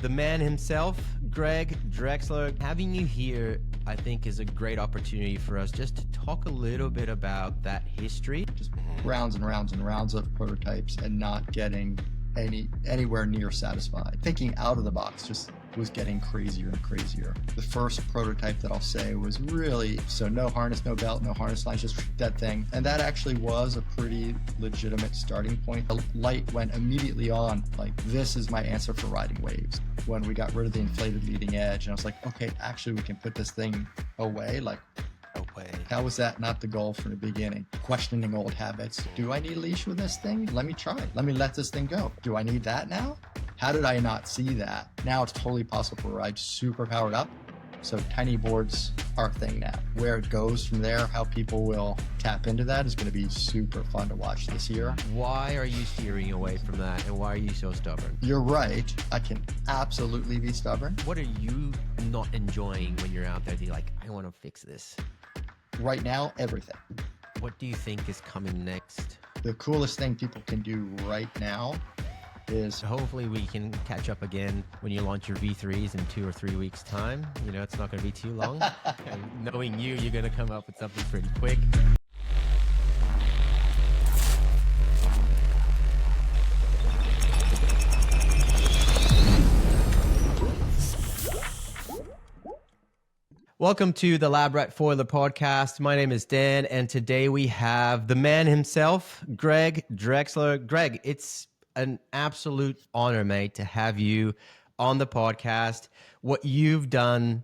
The man himself, Greg Drexler. Having you here, I think, is a great opportunity for us just to talk a little bit about that history. Just rounds and rounds and rounds of prototypes and not getting anywhere near satisfied. Thinking out of the box just was getting crazier and crazier. The first prototype that I'll say was really, so no harness, no belt, no harness lines, just that thing. And that actually was a pretty legitimate starting point. The light went immediately on, like, this is my answer for riding waves. When we got rid of the inflated leading edge, and I was like, okay, actually we can put this thing away. Like, Away. how was that not the goal from the beginning? Questioning old habits. Do I need a leash with this thing? Let me try. Let me let this thing go. Do I need that now? How did I not see that? Now it's totally possible to ride super powered up. So tiny boards are a thing now. Where it goes from there, how people will tap into that is going to be super fun to watch this year. Why are you steering away from that, and why are you so stubborn? You're right. I can absolutely be stubborn. What are you not enjoying when you're out there? You're like, I want to fix this. Right now, everything. What do you think is coming next? The coolest thing people can do right now is So hopefully we can catch up again when you launch your V3s in 2 or 3 weeks' time. You know, it's not going to be too long. And knowing you, you're going to come up with something pretty quick. Welcome to the Lab Rat Foiler podcast. My name is Dan, and today we have the man himself, Greg Drexler. Greg, it's an absolute honor, mate, to have you on the podcast. What you've done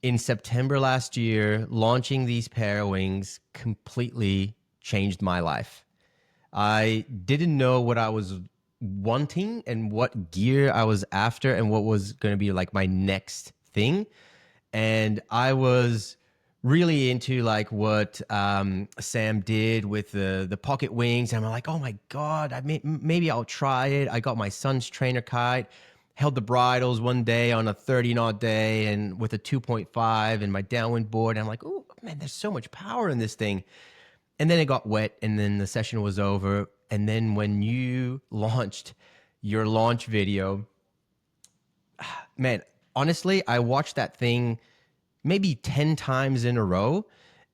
in September last year, launching these Parawings, completely changed my life. I didn't know what I was wanting and what gear I was after and what was going to be like my next thing. And I was really into like what Sam did with the pocket wings. And I'm like, oh my God, maybe I'll try it. I got my son's trainer kite, held the bridles one day on a 30-knot day and with a 2.5 and my downwind board. And I'm like, oh man, there's so much power in this thing. And then it got wet and then the session was over. And then when you launched your launch video, man, honestly, I watched that thing maybe 10 times in a row,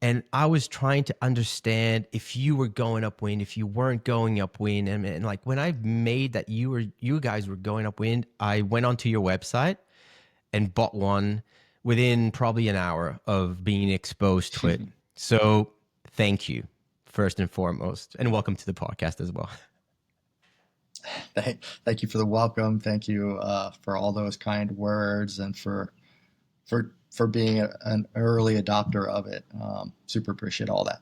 and I was trying to understand if you were going upwind, if you weren't going upwind. And like when I made that you guys were going upwind, I went onto your website and bought one within probably an hour of being exposed to it. So thank you, first and foremost, and welcome to the podcast as well. Thank you for the welcome. Thank you for all those kind words and for being an early adopter of it. Super appreciate all that.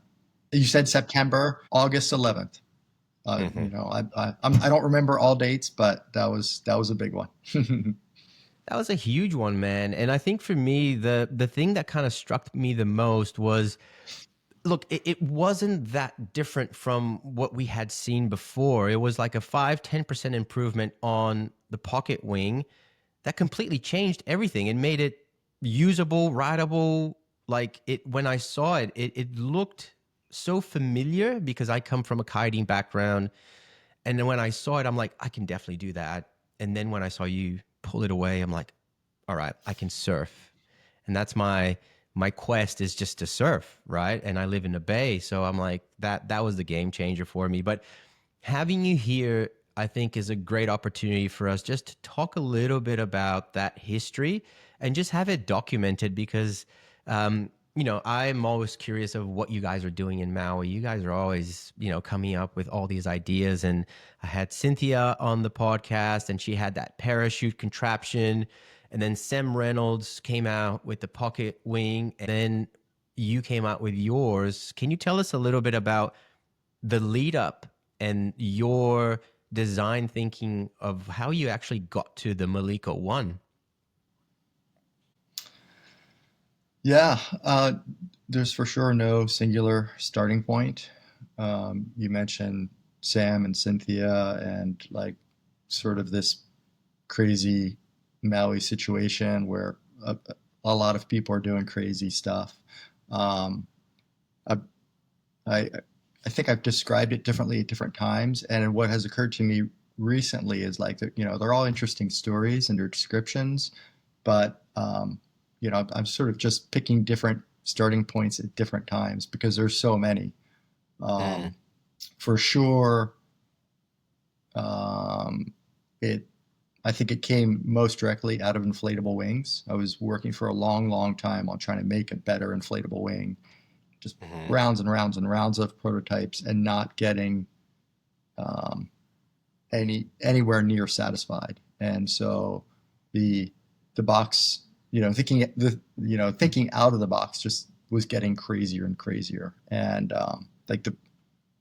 You said September, August 11th. You know, I don't remember all dates, but that was a big one. That was a huge one, man. And I think for me, the thing that kind of struck me the most was, look, it wasn't that different from what we had seen before. It was like a 5-10% improvement on the pocket wing that completely changed everything and made it usable, rideable. Like when I saw it, it looked so familiar because I come from a kiting background. And then when I saw it, I'm like, I can definitely do that. And then when I saw you pull it away, I'm like, all right, I can surf. And that's my quest, is just to surf, right? And I live in the Bay, so I'm like, that was the game changer for me. But having you here, I think, is a great opportunity for us just to talk a little bit about that history and just have it documented because, you know, I'm always curious of what you guys are doing in Maui. You guys are always, you know, coming up with all these ideas. And I had Cynthia on the podcast and she had that parachute contraption. And then Sam Reynolds came out with the pocket wing, and then you came out with yours. Can you tell us a little bit about the lead up and your design thinking of how you actually got to the Maliko 1? Yeah, there's for sure no singular starting point. You mentioned Sam and Cynthia and like sort of this crazy Maui situation where a lot of people are doing crazy stuff. I think I've described it differently at different times, and what has occurred to me recently is like, they're all interesting stories and their descriptions, but I'm sort of just picking different starting points at different times because there's so many. Mm. Um, for sure, um, it I think it came most directly out of inflatable wings. I was working for a long, long time on trying to make a better inflatable wing, just Hmm. rounds and rounds and rounds of prototypes, and not getting um, anywhere near satisfied. And so the the box, thinking out of the box just was getting crazier and crazier. And like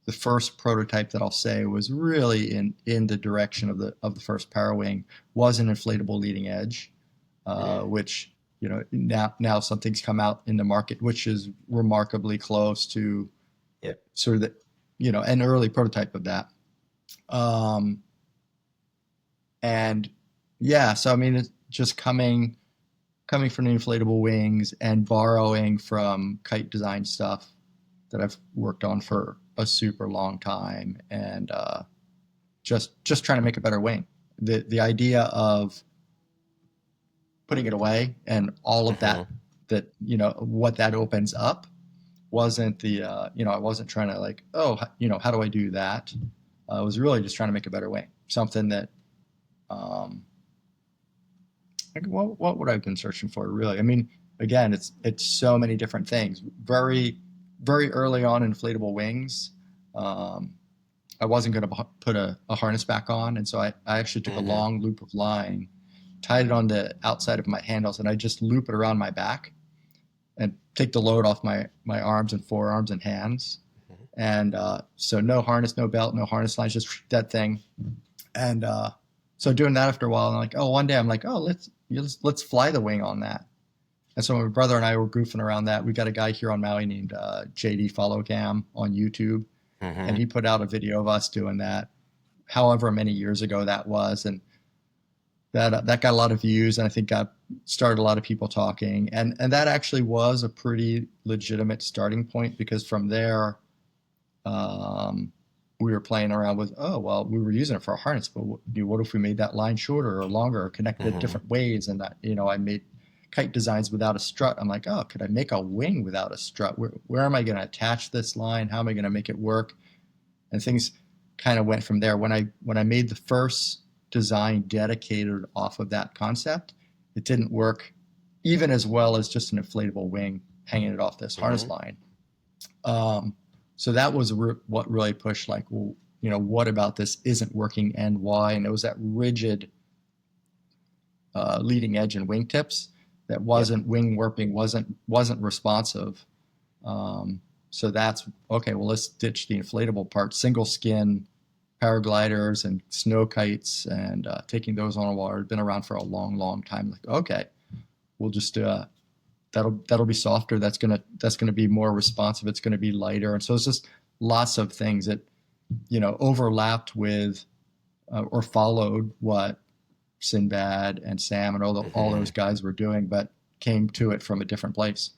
the first prototype that I'll say was really in the direction of the first Parawing was an inflatable leading edge, Mm. which now something's come out in the market which is remarkably close to Yep. sort of an early prototype of that. Um, and yeah, so I mean, it's just coming from the inflatable wings and borrowing from kite design stuff that I've worked on for a super long time, and just trying to make a better wing. The idea of putting it away and all of Hmm. that what that opens up wasn't the I wasn't trying to like, oh, how do I do that. I was really just trying to make a better wing, something that um, like what would I have been searching for really? I mean, again, it's so many different things. Very early on, inflatable wings. Um, I wasn't going to put a harness back on, and so I actually took a Hmm. long loop of line, tied it on the outside of my handles, and I just loop it around my back and take the load off my arms and forearms and hands. And so no harness, no belt, no harness lines, just that thing. And so doing that after a while, I'm like, oh, one day I'm like, oh, let's fly the wing on that. And so my brother and I were goofing around that. We got a guy here on Maui named JD Followcam on YouTube, and Hmm. he put out a video of us doing that, however many years ago that was, and that got a lot of views, and I think got started a lot of people talking, and that actually was a pretty legitimate starting point because from there, um, we were playing around with, oh well, we were using it for a harness, but what if we made that line shorter or longer or connected it Hmm. different ways? And I made kite designs without a strut. I'm like, oh, could I make a wing without a strut? Where am I going to attach this line? How am I going to make it work? And things kind of went from there. When I made the first design dedicated off of that concept, it didn't work even as well as just an inflatable wing hanging it off this harness Hmm. line. Um, so that was what really pushed, like, well, what about this isn't working and why? And it was that rigid leading edge and wingtips that Yep. wasn't wing warping, wasn't responsive. Um, so that's okay. Well, let's ditch the inflatable part, single skin paragliders and snow kites, and taking those on a water. Been around for a long, long time. Like, okay, we'll just that'll be softer. That's gonna be more responsive. It's gonna be lighter, and so it's just lots of things that overlapped with or followed what Sinbad and Sam and all Hmm. those guys were doing, but came to it from a different place.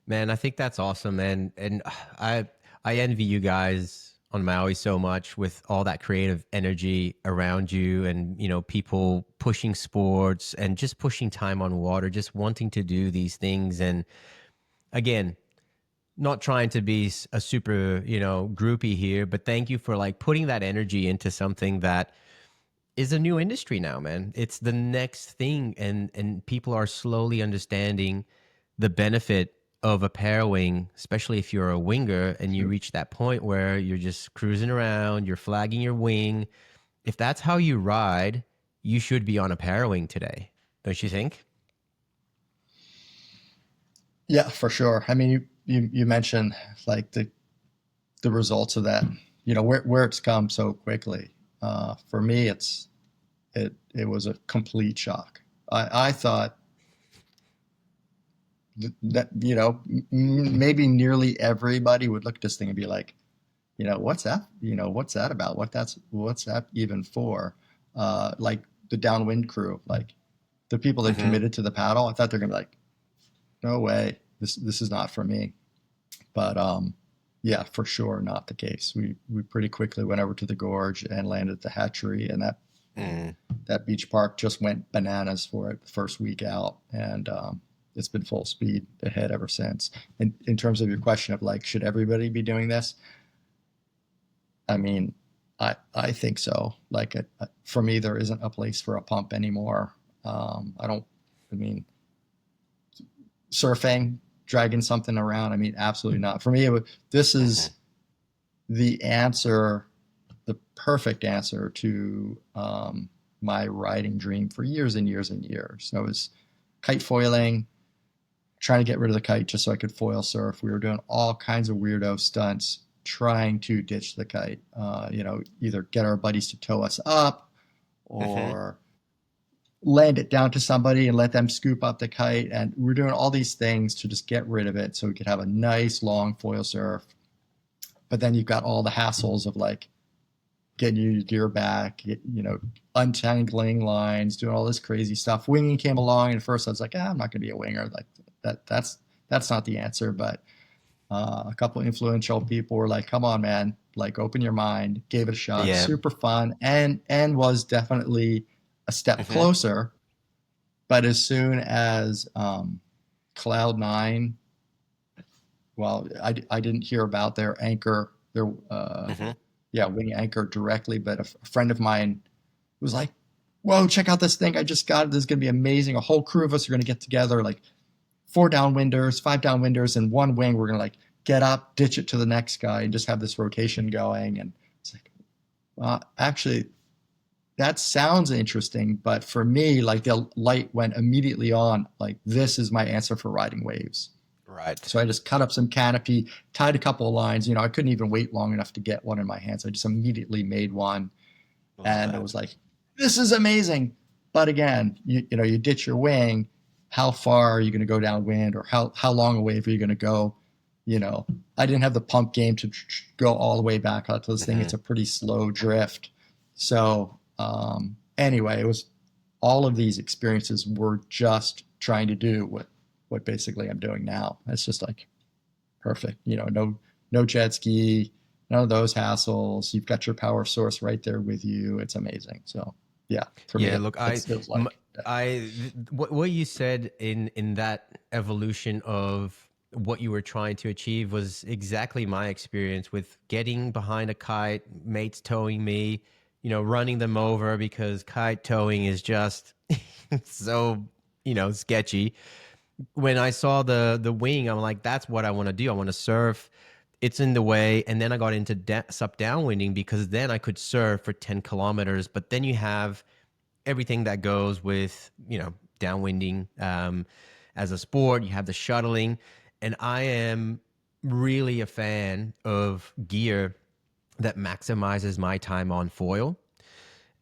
Man, I think that's awesome, man. And I I envy you guys on Maui so much with all that creative energy around you and, people pushing sports and just pushing time on water, just wanting to do these things. And again, not trying to be a super, groupie here, but thank you for like putting that energy into something that is a new industry now, man. It's the next thing, and people are slowly understanding the benefit of a parawing, especially if you're a winger and you reach that point where you're just cruising around, you're flagging your wing. If that's how you ride, you should be on a parawing today, don't you think? Yeah, for sure. I mean, you mentioned like the results of that, where it's come so quickly. For me, it was a complete shock. I thought that maybe nearly everybody would look at this thing and be like, what's that? What's that about? What's that even for? Like the downwind crew, like the people that Mm-hmm. committed to the paddle. I thought they're gonna be like, no way, this is not for me. But yeah, for sure not the case. We pretty quickly went over to the gorge and landed at the hatchery, and Mm. that beach park just went bananas for it the first week out, and it's been full speed ahead ever since. And in terms of your question of like, should everybody be doing this? I mean, I think so. Like, for me, there isn't a place for a pump anymore. I don't. I mean, surfing, dragging something around. I mean, absolutely not. For me, this is Mhm. the answer, the perfect answer to my riding dream for years and years and years. I was kite foiling, trying to get rid of the kite just so I could foil surf. We were doing all kinds of weirdo stunts trying to ditch the kite. Either get our buddies to tow us up Mhm. or land it down to somebody and let them scoop up the kite. And we're doing all these things to just get rid of it so we could have a nice long foil surf. But then you've got all the hassles of like getting your gear back, untangling lines, doing all this crazy stuff. Winging came along, and at first I was like, I'm not going to be a winger. Like that's not the answer. But a couple influential people were like, come on, man, like open your mind, gave it a shot. Yeah. Super fun, and was definitely a step Mhm. closer. But as soon as Cloud Nine, well, I didn't hear about their anchor, their Mhm. wing anchor directly, but a friend of mine was like, "Whoa, check out this thing I just got! This is gonna be amazing. A whole crew of us are gonna get together, like 4 downwinders, 5 downwinders, and one wing. We're gonna like get up, ditch it to the next guy, and just have this rotation going." And it's like, actually, that sounds interesting, but for me, like the light went immediately on. Like, this is my answer for riding waves. Right. So I just cut up some canopy, tied a couple of lines. I couldn't even wait long enough to get one in my hands. I just immediately made one, Love and it that. was like, this is amazing. But again, you ditch your wing. How far are you going to go downwind, or how long a wave are you going to go? I didn't have the pump game to go all the way back out to this thing. It's Mhm. a pretty slow drift. So anyway, it was all of these experiences were just trying to do what basically I'm doing now. It's just like perfect. No jet ski, none of those hassles. You've got your power source right there with you. It's amazing. So yeah, for me, Yeah, look, it feels m- like what you said in that evolution of what you were trying to achieve was exactly my experience with getting behind a kite, mates towing me, running them over because kite towing is just so, sketchy. When I saw the wing, I'm like, that's what I want to do. I want to surf. It's in the way, and then I got into sup downwinding because then I could surf for 10 kilometers. But then you have everything that goes with downwinding as a sport. You have the shuttling, and I am really a fan of gear that maximizes my time on foil.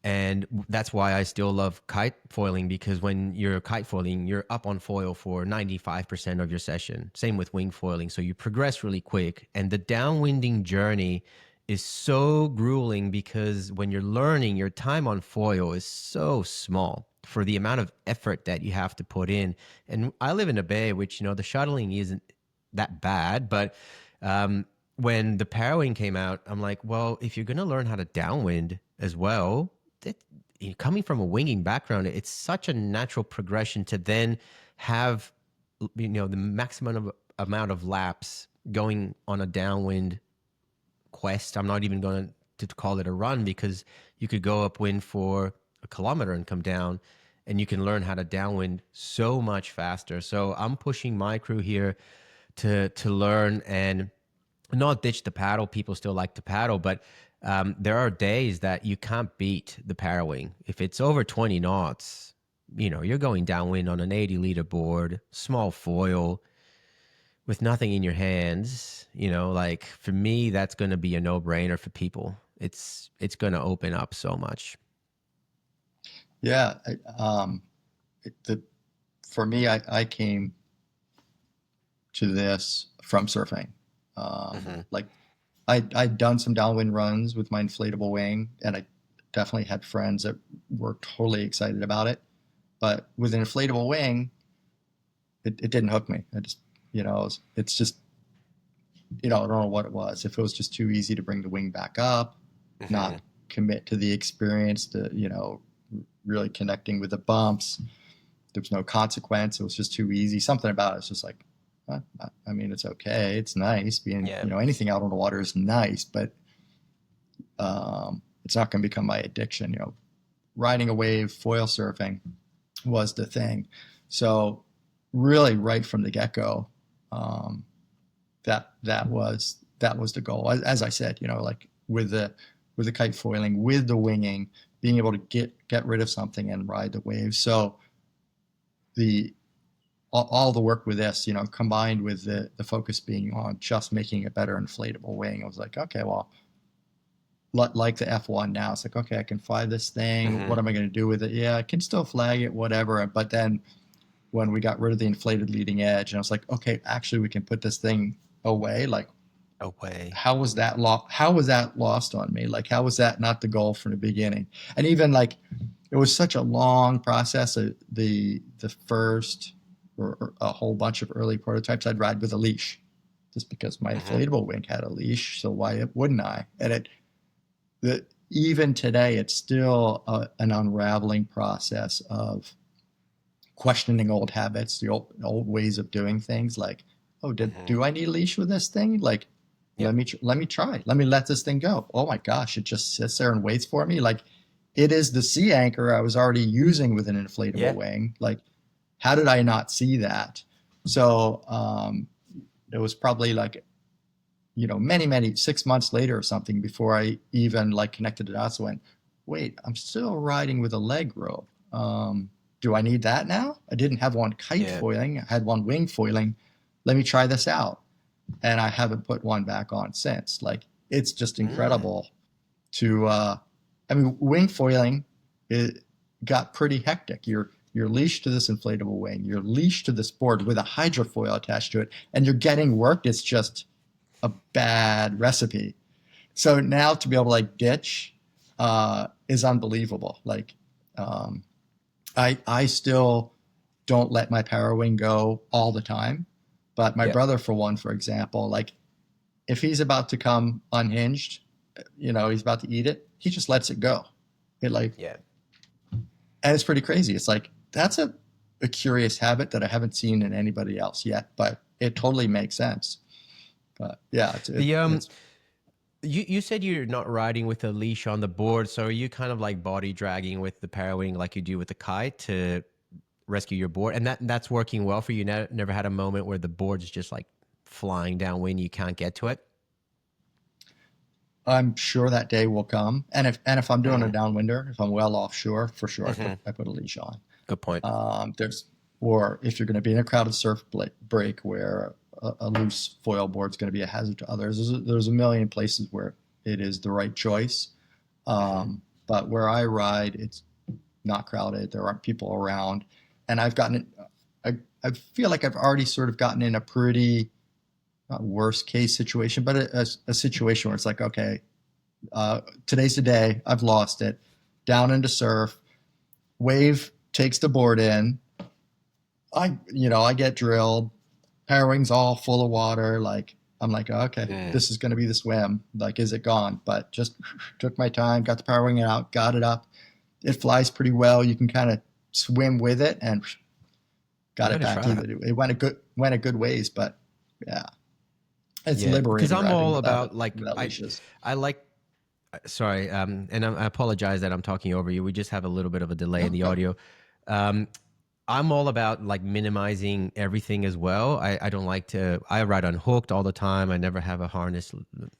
And that's why I still love kite foiling, because when you're kite foiling, you're up on foil for 95% of your session. Same with wing foiling. So you progress really quick. And the downwinding journey is so grueling because when you're learning, your time on foil is so small for the amount of effort that you have to put in. And I live in a bay, which, the shuttling isn't that bad. But when the Parawing came out, I'm like, well, if you're going to learn how to downwind as well, that, coming from a winging background, it's such a natural progression to then have, the maximum amount of laps going on a downwind quest. I'm not even going to call it a run, because you could go upwind for a kilometer and come down, and you can learn how to downwind so much faster. So I'm pushing my crew here to learn and not ditch the paddle. People still like to paddle, but there are days that you can't beat the paddling. If it's over 20 knots, you're going downwind on an 80-liter board, small foil, with nothing in your hands. Like, for me, that's going to be a no-brainer for people. It's going to open up so much. yeah. The For me, I came to this from surfing. Hmm. Like I'd done some downwind runs with my inflatable wing, and I definitely had friends that were totally excited about it. But with an inflatable wing, it didn't hook me. I just, it's just I don't know what it was. If it was just too easy to bring the wing back up, Hmm. not commit to the experience, to, really connecting with the bumps. There was no consequence. It was just too easy. Something about it's just like, I mean, it's okay. It's nice being, Yeah. anything out on the water is nice, but it's not going to become my addiction. Riding a wave, foil surfing was the thing. So really, right from the get go, um, that was the goal. As I said, like with the kite foiling, with the winging, being able to get rid of something and ride the waves. So the all the work with this, combined with the focus being on just making a better inflatable wing, I was like, okay, well, like the F1 now, it's like, okay, I can fly this thing. Hmm. What am I going to do with it? Yeah, I can still flag it, whatever. But then when we got rid of the inflated leading edge, and I was like, okay, actually, we can put this thing away. Like, Away. how was that lost on me? Like, how was that not the goal from the beginning? And even like, it was such a long process. The first or a whole bunch of early prototypes I'd ride with a leash, just because my Hmm. inflatable wing had a leash. So why wouldn't I? And even today, it's still an unraveling process of questioning old habits, the old ways of doing things. Like, oh, Hmm. do I need a leash with this thing? Like, Yep. let me try. Let me let this thing go. Oh my gosh, it just sits there and waits for me. Like, it is the sea anchor I was already using with an inflatable Yeah. wing. Like, how did I not see that? So it was probably like, many 6 months later or something before I even like connected the dots. Went, wait, I'm still riding with a leg rope. Do I need that now? I didn't have one kite Yeah. foiling. I had one wing foiling. Let me try this out. And I haven't put one back on since. Like, it's just Mm. incredible to, I mean, wing foiling, it got pretty hectic. You're leashed to this inflatable wing. You're leashed to this board with a hydrofoil attached to it, and you're getting worked. It's just a bad recipe. So now to be able to like ditch is unbelievable. Like, um, I still don't let my Parawing go all the time, but my Yep. brother, for one, for example, like if he's about to come unhinged, he's about to eat it, he just lets it go. It like, Yeah. and it's pretty crazy. It's like that's a curious habit that I haven't seen in anybody else yet, but it totally makes sense. But yeah, The it's you said you're not riding with a leash on the board, so are you kind of like body dragging with the parawing like you do with the kite to rescue your board, and that's working well for you? Never had a moment where the board's just like flying downwind, you can't get to it. I'm sure that day will come. And if I'm doing a Mm. downwinder, if I'm well offshore, for sure I put Hmm. I put a leash on. Good point. There's or if you're going to be in a crowded surf break where a loose foil board is going to be a hazard to others, there's a million places where it is the right choice. Hmm. But where I ride, it's not crowded. There aren't people around, and I feel like I've already sort of gotten in a pretty not worst case situation, but a situation where it's like, okay, today's the day. I've lost it. Down into surf. Wave takes the board in. I get drilled. Parawing's all full of water. Like, I'm like, okay, Mm. this is going to be the swim. Like, is it gone? But just took my time, got the Parawing out, got it up. It flies pretty well. You can kind of swim with it and I'm got it gonna back. try that. It went a good ways, but yeah, it's Yeah, because liberating I'm riding all about like without leashes. I like sorry, and I apologize that I'm talking over you. We just have a little bit of a delay in No, the go. audio. Um, I'm all about like minimizing everything as well. I don't like to. I ride unhooked all the time. I never have a harness,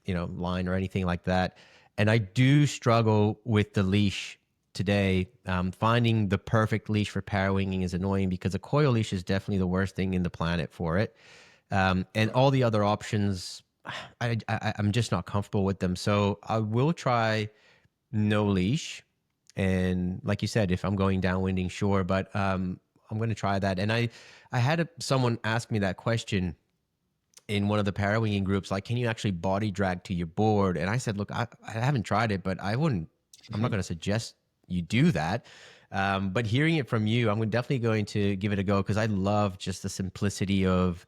line or anything like that. And I do struggle with the leash today. Finding the perfect leash for parawinging is annoying because a coil leash is definitely the worst thing in the planet for it. And Right. all the other options, I'm just not comfortable with them. So I will try no leash. And like you said, if I'm going downwinding, sure, but I'm going to try that. And I had someone ask me that question in one of the parawinging groups, like, can you actually body drag to your board? And I said, look, I haven't tried it, but I'm not going to suggest you do that. But hearing it from you, I'm definitely going to give it a go because I love just the simplicity of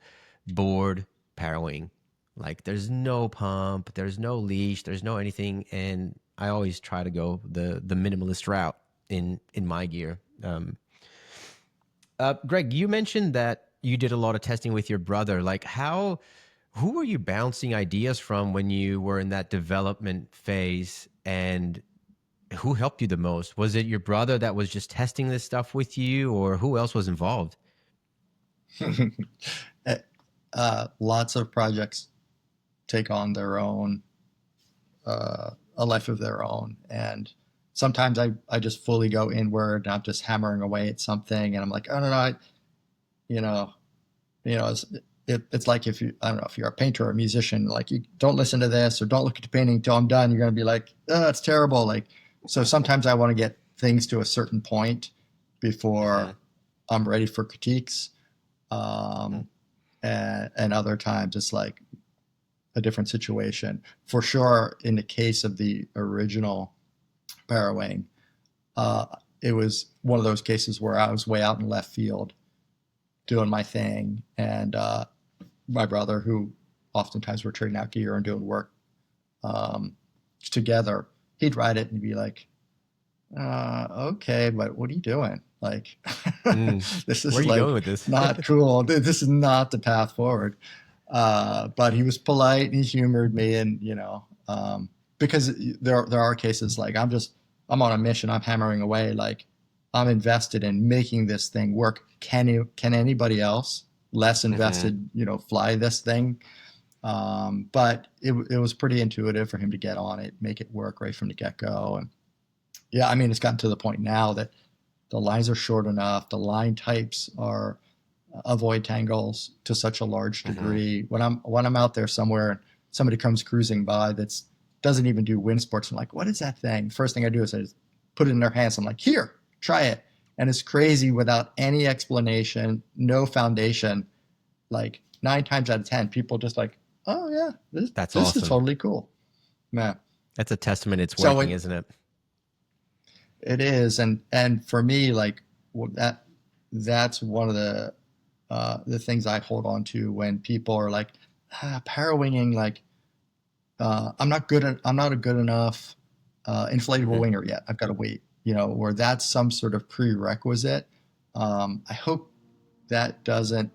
board parawing. Like there's no pump, there's no leash, there's no anything, and I always try to go the minimalist route in my gear. Greg, you mentioned that you did a lot of testing with your brother. Like who were you bouncing ideas from when you were in that development phase, and who helped you the most? Was it your brother that was just testing this stuff with you, or who else was involved? Lots of projects take on their own a life of their own, and sometimes I just fully go inward and I'm just hammering away at something, and I'm like, oh no, no, you know, it's like if you, I don't know, if you're a painter or a musician, like you don't listen to this or don't look at the painting until I'm done. You're going to be like, oh, it's terrible. Like, so sometimes I want to get things to a certain point before I'm ready for critiques. And other times it's like a different situation. For sure, in the case of the original Parawing, it was one of those cases where I was way out in left field doing my thing, and my brother, who oftentimes we're trading out gear and doing work together, he'd write it and be like, okay, but what are you doing? Like, this Where are is you like going with this? not cool. This is not the path forward. But he was polite and he humored me, and because there are cases like I'm on a mission. I'm hammering away. Like I'm invested in making this thing work. Can anybody else less invested, fly this thing? But it was pretty intuitive for him to get on it, make it work right from the get go. And yeah, I mean, it's gotten to the point now that the lines are short enough. The line types are avoid tangles to such a large degree. When I'm out there somewhere and somebody comes cruising by that's doesn't even do wind sports, I'm like, what is that thing? First thing I do is I just put it in their hands. I'm like, here, try it. And it's crazy without any explanation, no foundation. Like 9 times out of 10, people just like, oh yeah, That's this is awesome. totally cool. Yeah. That's a testament it's So working, isn't it? it is, and for me, like that's one of the things I hold on to when people are like, parawinging, like I'm not a good enough inflatable winger yet. I've got to wait, or that's some sort of prerequisite. I hope that doesn't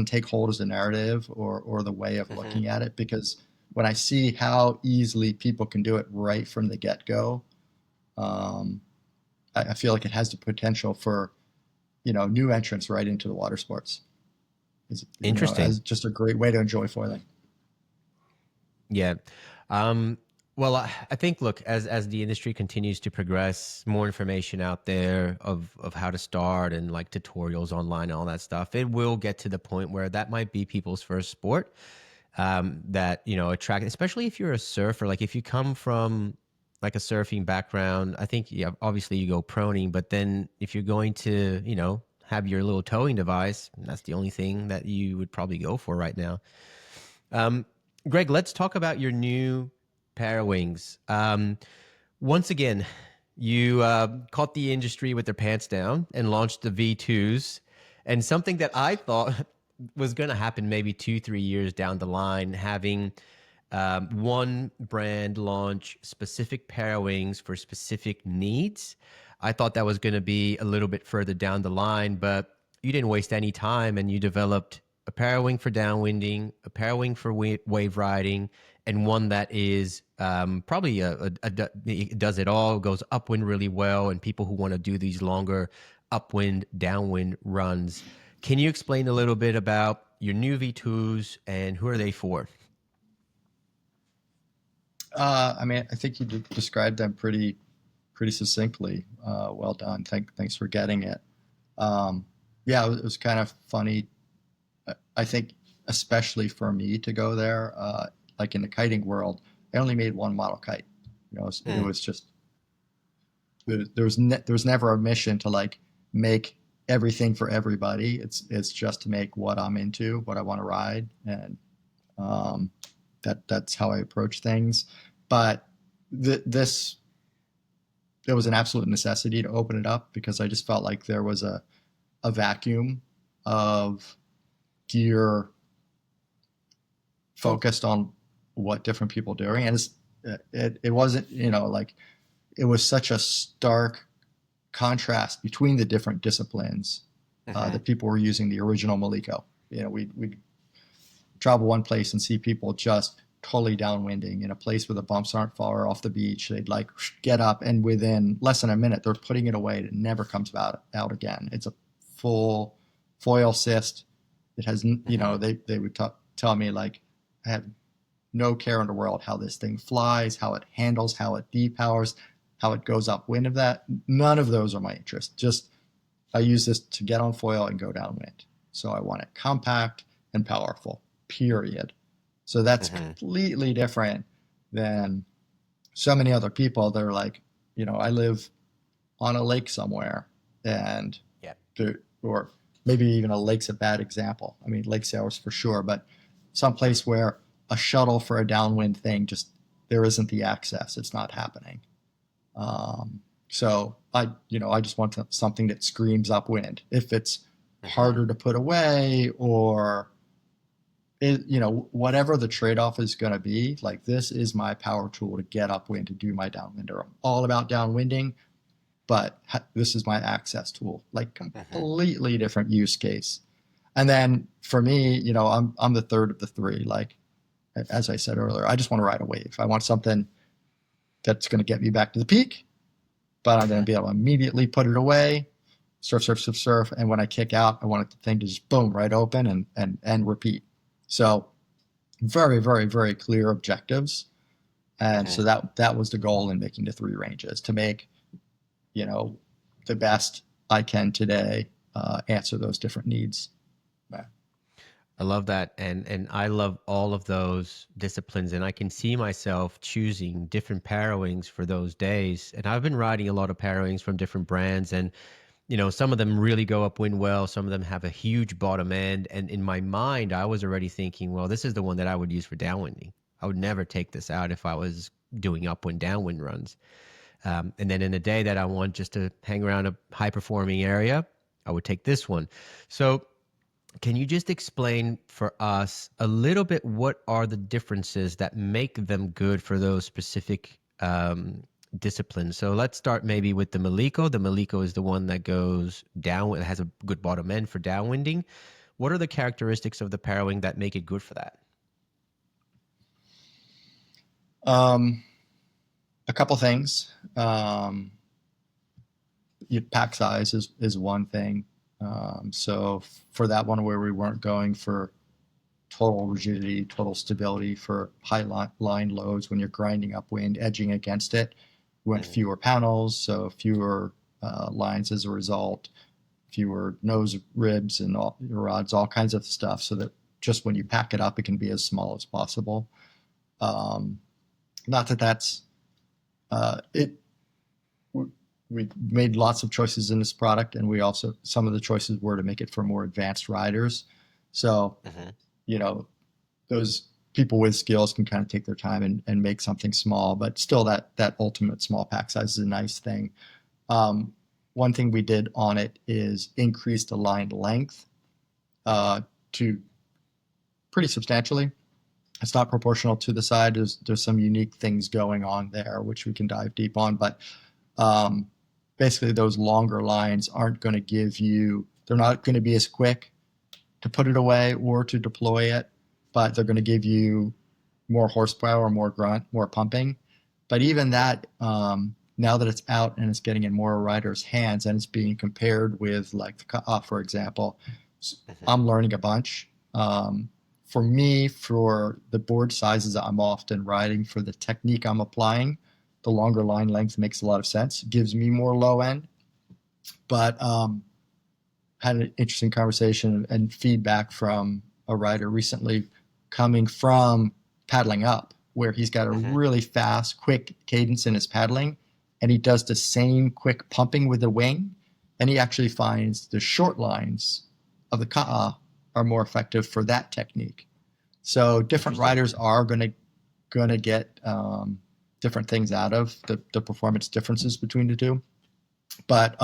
take hold as a narrative or the way of looking at it, because when I see how easily people can do it right from the get-go, I feel like it has the potential for new entrants right into the water sports. Interesting. As just a great way to enjoy foiling. Yeah. Well, I think, look, as the industry continues to progress, more information out there of how to start and like tutorials online and all that stuff, it will get to the point where that might be people's first sport that, attract, especially if you're a surfer. Like if you come from like a surfing background, I think, yeah, obviously you go proning, but then if you're going to, have your little towing device, that's the only thing that you would probably go for right now. Greg, let's talk about your new Parawings. Once again, you caught the industry with their pants down and launched the V2s. And something that I thought was going to happen maybe 2-3 years down the line, having one brand launch specific Parawings for specific needs. I thought that was going to be a little bit further down the line, but you didn't waste any time and you developed a Parawing for downwinding, a Parawing for wave riding, and one that is probably it does it all, goes upwind really well, and people who want to do these longer upwind, downwind runs. Can you explain a little bit about your new V2s and who are they for? I mean, I think you described them pretty succinctly. Well done. Thanks for getting it. Yeah, it was kind of funny. I think, especially for me to go there, like in the kiting world, I only made one model kite. It was just there was never a mission to like make everything for everybody. It's just to make what I'm into, what I want to ride, and that's how I approach things. But this there was an absolute necessity to open it up, because I just felt like there was a vacuum of gear focused on what different people are doing. And it wasn't, like it was such a stark contrast between the different disciplines that people were using the original Maliko. We'd travel one place and see people just totally downwinding in a place where the bumps aren't far off the beach. They'd like get up, and within less than a minute, they're putting it away. It never comes out again. It's a full foil cyst. It has, they would tell me, like, I have no care in the world how this thing flies, how it handles, how it depowers, how it goes upwind of that. None of those are my interest. Just I use this to get on foil and go downwind. So I want it compact and powerful, period. So that's completely different than so many other people. They're like, I live on a lake somewhere, and or maybe even a lake's a bad example. I mean, lake sailors for sure, but someplace where a shuttle for a downwind thing, just there isn't the access. It's not happening. So I just want something that screams upwind. If it's harder to put away, or whatever the trade-off is going to be, like, this is my power tool to get upwind, to do my downwinder. I'm all about downwinding, but this is my access tool, like completely different use case. And then for me, I'm the third of the three. Like, as I said earlier, I just want to ride a wave. I want something that's going to get me back to the peak, but I'm going to be able to immediately put it away, surf, surf, surf, surf. And when I kick out, I want the thing to just boom, right open and repeat. So very, very, very clear objectives. And so that was the goal in making the three ranges, to make, the best I can today answer those different needs. I love that. And I love all of those disciplines, and I can see myself choosing different Parawings for those days. And I've been riding a lot of Parawings from different brands, and some of them really go upwind well. Some of them have a huge bottom end. And in my mind, I was already thinking, well, this is the one that I would use for downwinding. I would never take this out if I was doing upwind, downwind runs. And then in a day that I want just to hang around a high performing area, I would take this one. So can you just explain for us a little bit what are the differences that make them good for those specific disciplines? So let's start maybe with the Maliko. The Maliko is the one that goes down. It has a good bottom end for downwinding. What are the characteristics of the Parawing that make it good for that? A couple things. Pack size is one thing. So for that one, where we weren't going for total rigidity, total stability, for high line loads when you're grinding upwind, edging against it, we went fewer panels, so fewer lines as a result, fewer nose ribs and rods, all kinds of stuff, so that just when you pack it up, it can be as small as possible. Not that that's it. We made lots of choices in this product, and we also, some of the choices were to make it for more advanced riders. So, those people with skills can kind of take their time and make something small, but still that ultimate small pack size is a nice thing. One thing we did on it is increase the line length to pretty substantially. It's not proportional to the side. There's some unique things going on there, which we can dive deep on, but basically those longer lines aren't going to give you, they're not going to be as quick to put it away or to deploy it, but they're going to give you more horsepower, more grunt, more pumping. But even that, now that it's out and it's getting in more riders' hands and it's being compared with, like, the cutoff, for example, I'm learning a bunch. For me, for the board sizes I'm often riding, for the technique I'm applying, the longer line length makes a lot of sense. It gives me more low end. But had an interesting conversation and feedback from a rider recently coming from paddling up, where he's got a really fast, quick cadence in his paddling, and he does the same quick pumping with the wing, and he actually finds the short lines of the ka'a are more effective for that technique. So different riders are going to get different things out of the performance differences between the two, but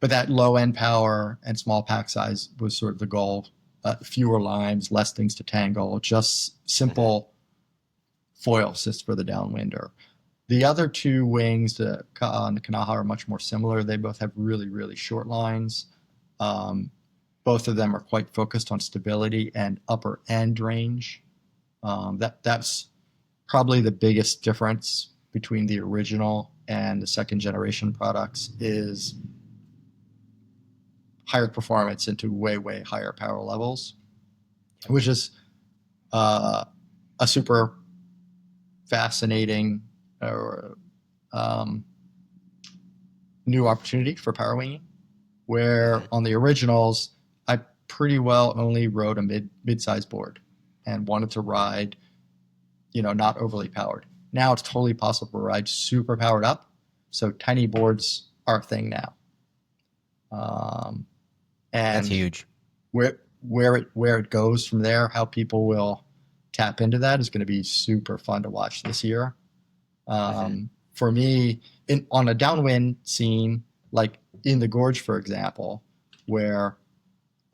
that low end power and small pack size was sort of the goal fewer lines, less things to tangle, just simple foil assist for the downwinder. The other two wings on the Kanaha are much more similar. They both have really, really short lines. Both of them are quite focused on stability and upper end range. That's probably the biggest difference between the original and the second generation products is higher performance into way, way higher power levels, which is a super fascinating new opportunity for Parawinging, where on the originals, I pretty well only rode a mid-size board and wanted to ride, not overly powered. Now it's totally possible to ride super powered up, so tiny boards are a thing now. And That's huge. Where it goes from there, how people will tap into that is going to be super fun to watch this year. For me, on a downwind scene, like in the gorge, for example, where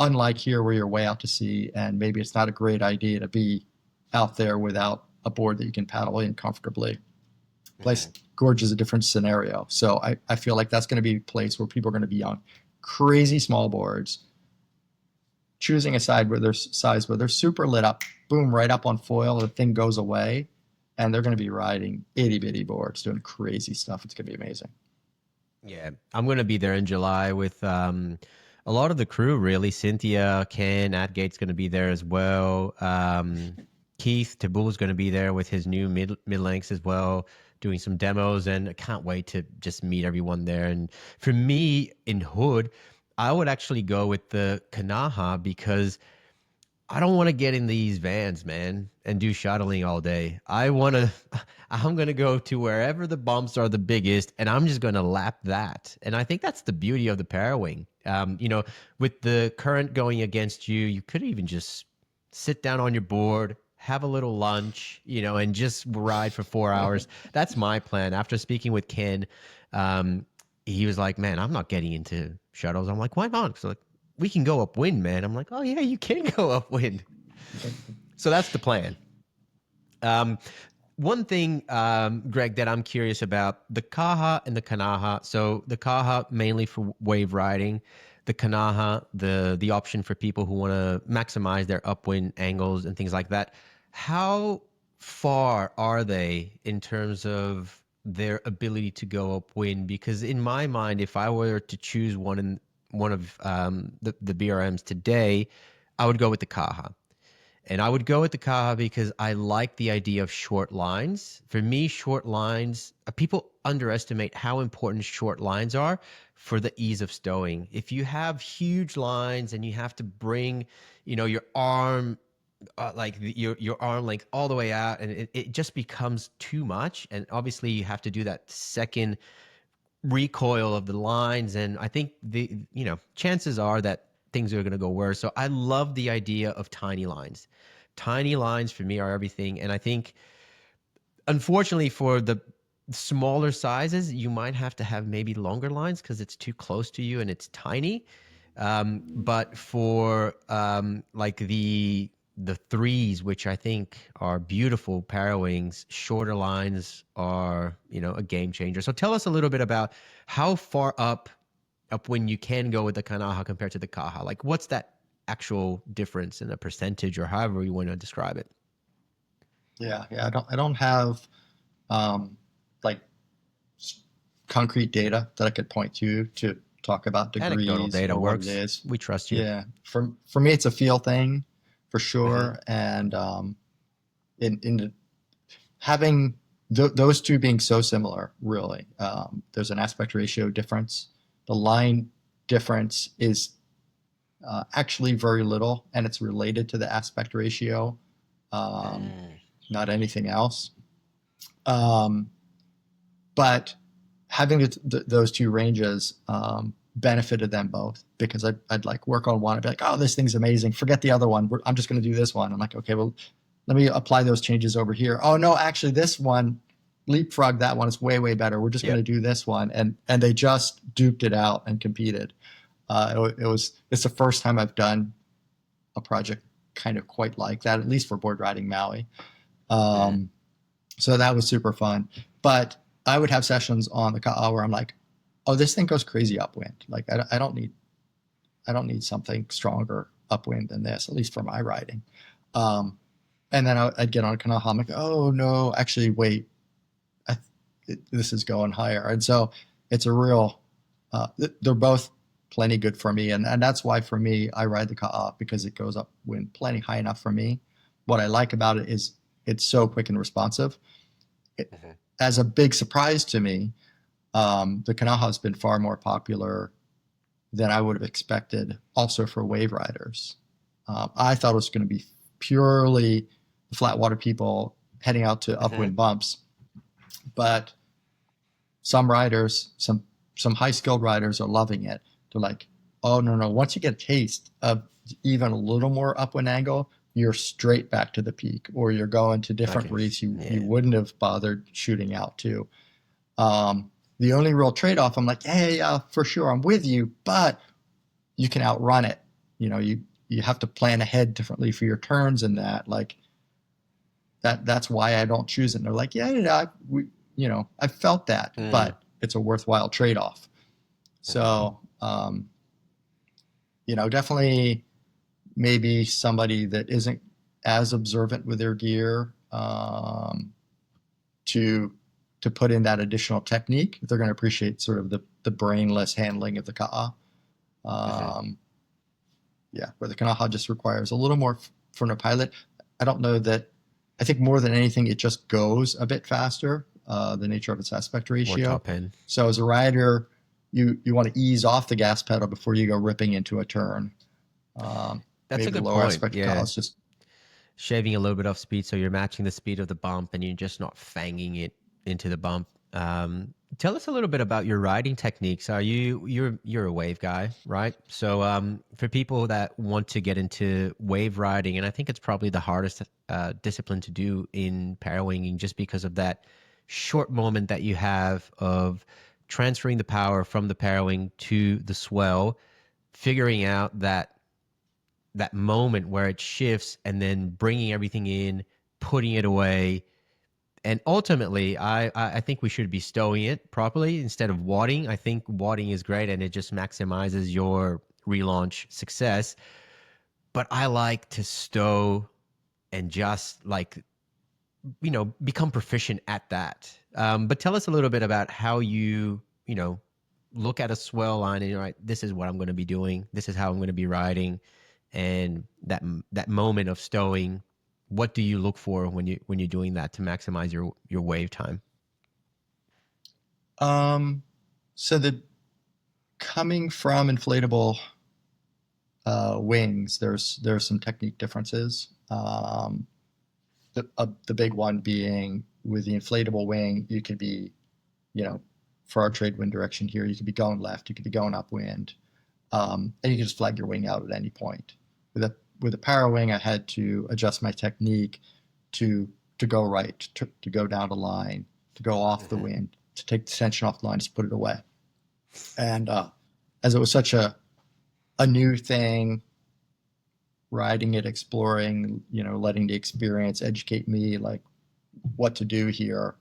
unlike here where you're way out to sea and maybe it's not a great idea to be out there without a board that you can paddle in comfortably. Gorge is a different scenario. So I feel like that's going to be a place where people are going to be on crazy small boards, choosing a size where they're super lit up, boom, right up on foil, the thing goes away, and they're going to be riding itty bitty boards, doing crazy stuff. It's going to be amazing. Yeah, I'm going to be there in July with a lot of the crew, really. Cynthia, Ken, Atgate's going to be there as well. Keith Taboo is going to be there with his new mid-lengths as well, doing some demos, and I can't wait to just meet everyone there. And for me in Hood, I would actually go with the Kanaha because I don't want to get in these vans, man, and do shuttling all day. I'm going to go to wherever the bumps are the biggest, and I'm just going to lap that. And I think that's the beauty of the Parawing. With the current going against you, you could even just sit down on your board, have a little lunch, and just ride for 4 hours. That's my plan. After speaking with Ken, he was like, man, I'm not getting into shuttles. I'm like, why not? So we can go upwind, man. I'm like, oh yeah, you can go upwind. So that's the plan. One thing, Greg, that I'm curious about, the Kaha and the Kanaha. So the Kaha mainly for wave riding, the Kanaha, the option for people who want to maximize their upwind angles and things like that. How far are they in terms of their ability to go upwind? Because in my mind, if I were to choose one of the BRMs today, I would go with the Kaha. And I would go with the Kaha because I like the idea of short lines. For me, short lines, people underestimate how important short lines are for the ease of stowing. If you have huge lines and you have to bring, your arm, your arm length all the way out, and it just becomes too much. And obviously you have to do that second recoil of the lines. And I think chances are that things are going to go worse. So I love the idea of tiny lines. Tiny lines for me are everything. And I think, unfortunately, for the smaller sizes, you might have to have maybe longer lines because it's too close to you and it's tiny. But for like the threes, which I think are beautiful Parawings, shorter lines are, a game changer. So tell us a little bit about how far up when you can go with the Kanaha compared to the Kaha. Like, what's that actual difference in a percentage or however you want to describe it? Yeah. I don't have like concrete data that I could point to talk about degrees. Anecdotal data or works. What it is. We trust you. Yeah. For me, it's a feel thing for sure. And in having those two being so similar, really, there's an aspect ratio difference. The line difference is actually very little, and it's related to the aspect ratio, not anything else. But having those two ranges benefited them both, because I'd like work on one and be like, oh, this thing's amazing. Forget the other one. I'm just going to do this one. I'm like, okay, well, let me apply those changes over here. Oh, no, actually, this one, leapfrog that one is way, way better. We're just going to do this one. And they just duped it out and competed. It's the first time I've done a project kind of quite like that, at least for board riding Maui. Mm-hmm. So that was super fun. But I would have sessions on the ka'a where I'm like, oh, this thing goes crazy upwind. Like I don't need something stronger upwind than this, at least for my riding. And then I'd get on Kanaha. I'm like, oh no, actually, wait, this is going higher. And so it's a real, they're both plenty good for me. And that's why for me, I ride the ka'a because it goes upwind plenty high enough for me. What I like about it is it's so quick and responsive. As a big surprise to me, the Kanaha has been far more popular than I would have expected, also for wave riders. I thought it was going to be purely the flat water people heading out to upwind bumps, but some riders, some high skilled riders are loving it. They're like, oh no, once you get a taste of even a little more upwind angle, you're straight back to the peak, or you're going to different reefs you wouldn't have bothered shooting out to. The only real trade-off, I'm like, hey, for sure, I'm with you, but you can outrun it. You know, you have to plan ahead differently for your turns and that. Like, that's why I don't choose it. And they're like, I felt that, but it's a worthwhile trade-off. So, definitely maybe somebody that isn't as observant with their gear to put in that additional technique, they're going to appreciate sort of the brainless handling of the ka'a. Where the kanaha just requires a little more from a pilot. I don't know that. I think more than anything, it just goes a bit faster. The nature of its aspect ratio. More top end. So as a rider, you want to ease off the gas pedal before you go ripping into a turn. That's a good lower point. aspect is just shaving a little bit off speed, so you're matching the speed of the bump, and you're just not fanging it into the bump. Tell us a little bit about your riding techniques. You're a wave guy, right? So for people that want to get into wave riding, and I think it's probably the hardest discipline to do in parawinging, just because of that short moment that you have of transferring the power from the parawing to the swell, figuring out that moment where it shifts, and then bringing everything in, putting it away. And ultimately, I think we should be stowing it properly instead of wadding. I think wadding is great, and it just maximizes your relaunch success. But I like to stow and just become proficient at that. But tell us a little bit about how you look at a swell line and you're like, this is what I'm going to be doing. This is how I'm going to be riding. And that moment of stowing, what do you look for when you're doing that to maximize your wave time? So the coming from inflatable wings, there's some technique differences. The big one being with the inflatable wing, you could be, for our trade wind direction here, you could be going left, you could be going upwind, and you can just flag your wing out at any point. With a Parawing, I had to adjust my technique to go right, to go down the line, to go off the wind, to take the tension off the line, just put it away. And as it was such a new thing, riding it, exploring, letting the experience educate me, like what to do here,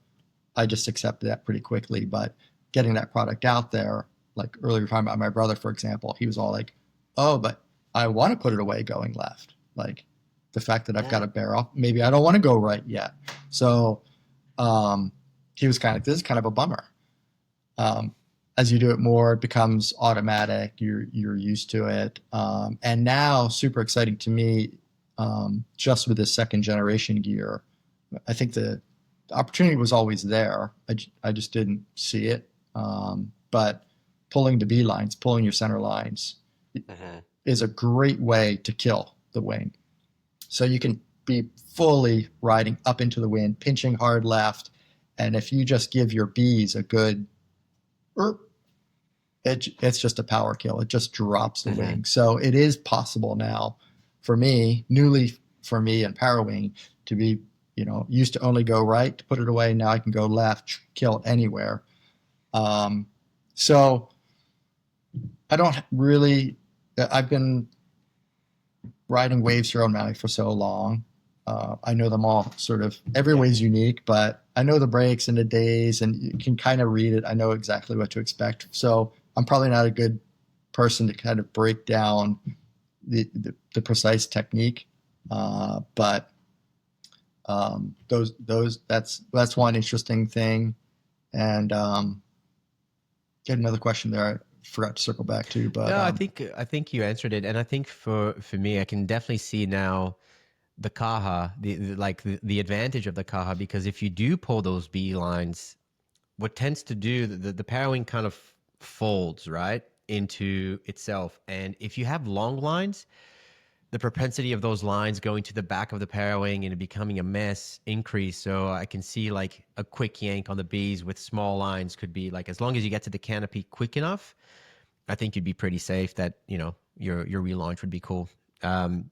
I just accepted that pretty quickly. But getting that product out there, like earlier talking about my brother, for example, he was all like, oh, but I want to put it away going left. Like the fact that I've got to bear off, maybe I don't want to go right yet. So he was kind of, this is kind of a bummer. As you do it more, it becomes automatic. You're used to it. And now super exciting to me, just with this second generation gear, I think the opportunity was always there. I just didn't see it. But pulling the B lines, pulling your center lines, is a great way to kill the wing. So you can be fully riding up into the wind, pinching hard left, and if you just give your Bs a good, it's just a power kill. It just drops the wing. So it is possible now for me, newly for me in Parawing, to be, used to only go right, to put it away. Now I can go left, kill it anywhere. So I don't really, I've been riding wave serial mounting for so long. I know them all sort of, every Yeah. way is unique, but I know the breaks and the days, and you can kind of read it. I know exactly what to expect. So I'm probably not a good person to kind of break down the precise technique. But that's one interesting thing. And get another question there. I forgot to circle back to, but No, I think you answered it, and I think for me, I can definitely see now the Kaha, the advantage of the Kaha, because if you do pull those B lines, what tends to do the Parawing kind of folds right into itself, and if you have long lines, the propensity of those lines going to the back of the Parawing and it becoming a mess increase. So I can see like a quick yank on the Bs with small lines could be like, as long as you get to the canopy quick enough, I think you'd be pretty safe that, your relaunch would be cool. Um,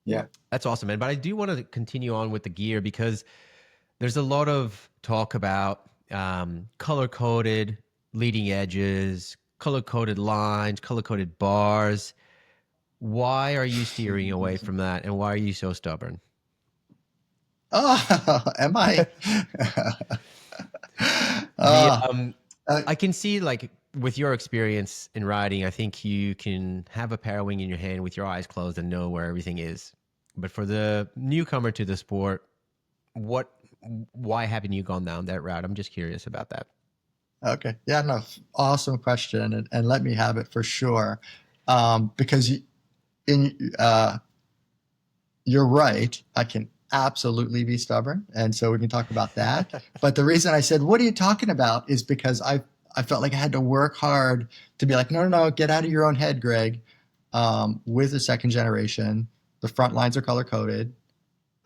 yeah. that's awesome, man. But I do want to continue on with the gear because there's a lot of talk about color coded leading edges, color coded lines, color coded bars. Why are you steering away from that, and why are you so stubborn? Oh, am I? The uh, uh, I can see, like, with your experience in riding, I think you can have a Parawing in your hand with your eyes closed and know where everything is. But for the newcomer to the sport, what why haven't you gone down that route? I'm just curious about that. okay. Yeah, no, awesome question, and let me have it for sure. Because in you're right. I can absolutely be stubborn, and so we can talk about that. But the reason I said, "What are you talking about?" is because I felt like I had to work hard to be like, "No, no, no, get out of your own head, Greg." With the second generation, the front lines are color coded.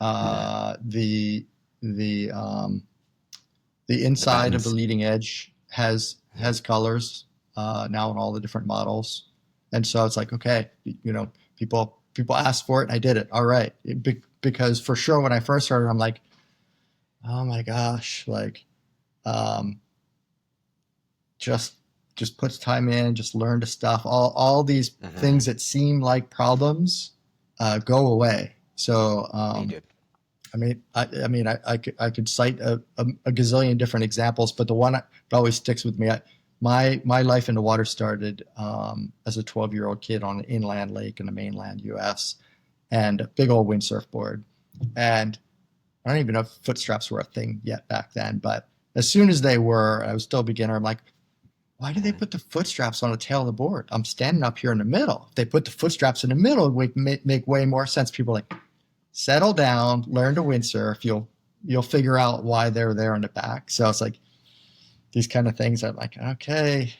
Yeah. The the The inside of the buttons. leading edge has colors now in all the different models, and so it's like, okay, people asked for it, and I did it. All right, because for sure when I first started, I'm like, oh my gosh, like um, just just puts time in, just learn to stuff. All these Hmm. things that seem like problems go away. So They do. I could cite a gazillion different examples, but the one that always sticks with me. My life in the water started as a 12-year-old kid on an inland lake in the mainland U.S. and a big old wind surfboard, and I don't even know if foot straps were a thing yet back then. But as soon as they were, I was still a beginner. I'm like, why do they Mhm. put the foot straps on the tail of the board? I'm standing up here in the middle. If they put the foot straps in the middle, it would make way more sense. People are like, settle down, learn to windsurf. You'll figure out why they're there in the back. So it's like these kind of things. I'm like, okay,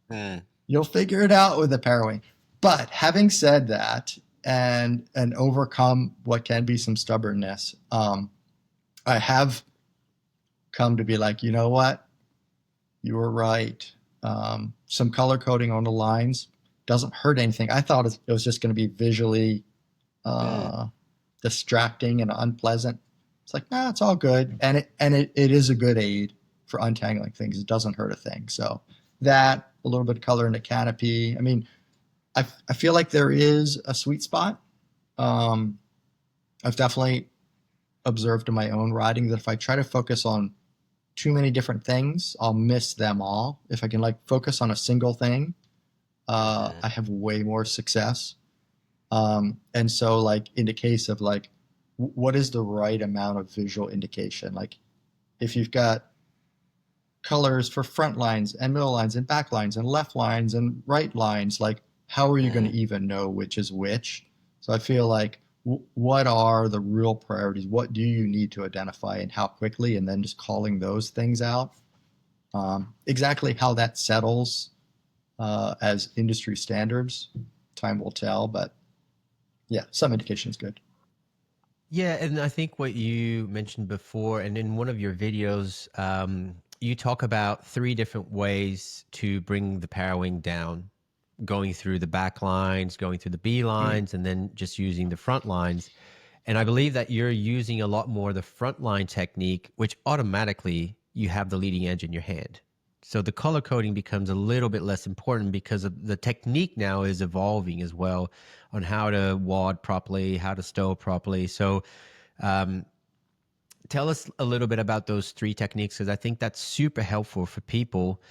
Mm. you'll figure it out with the Parawing. But having said that, and overcome what can be some stubbornness, I have come to be like, you know what, you were right. Some color coding on the lines doesn't hurt anything. I thought it was just going to be visually Mm. uh, distracting and unpleasant. It's like, nah, it's all good, and it is a good aid for untangling things. It doesn't hurt a thing. So that, a little bit of color in the canopy. I mean, I feel like there is a sweet spot. Um, I've definitely observed in my own riding that if I try to focus on too many different things, I'll miss them all. If I can like focus on a single thing, Hmm. I have way more success. And so, like in the case of like, what is the right amount of visual indication? Like, if you've got colors for front lines and middle lines and back lines and left lines and right lines, like, how are you going to Hmm. even know which is which? So I feel like, what are the real priorities? What do you need to identify and how quickly? And then just calling those things out. Exactly how that settles as industry standards, time will tell. But yeah, some indication is good. Yeah, and I think what you mentioned before, and in one of your videos, you talk about three different ways to bring the Parawing down, going through the back lines, going through the B Mm. lines, and then just using the front lines. And I believe that you're using a lot more the front line technique, which automatically you have the leading edge in your hand. So the color coding becomes a little bit less important because of the technique now is evolving as well on how to wad properly, how to stow properly. So um, tell us a little bit about those three techniques, because I think that's super helpful for people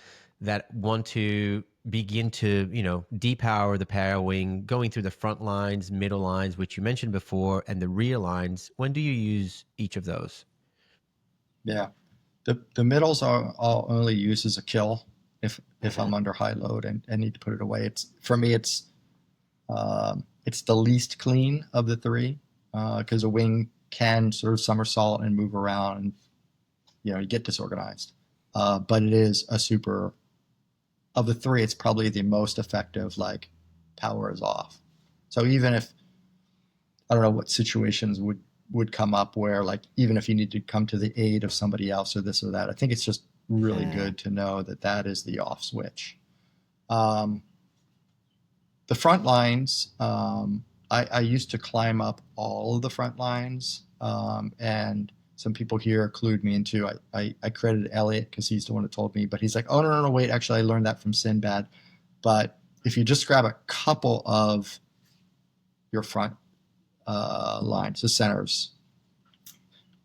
that want to begin to, depower the Parawing, going through the front lines, middle lines, which you mentioned before, and the rear lines. When do you use each of those? Yeah. The middles are I'll only use as a kill if Hmm. I'm under high load and need to put it away. It's for me it's the least clean of the three because a wing can sort of somersault and move around and you get disorganized. But it is a super of the three. It's probably the most effective. Like power is off. So even if I don't know what situations would come up where like even if you need to come to the aid of somebody else or this or that, I think it's just really good to know that that is the off switch. Um, the front lines, I used to climb up all of the front lines, and some people here clued me into. I credited Elliot because he's the one that told me, but he's like, "Oh no, wait, actually, I learned that from Sinbad." But if you just grab a couple of your front lines, the centers,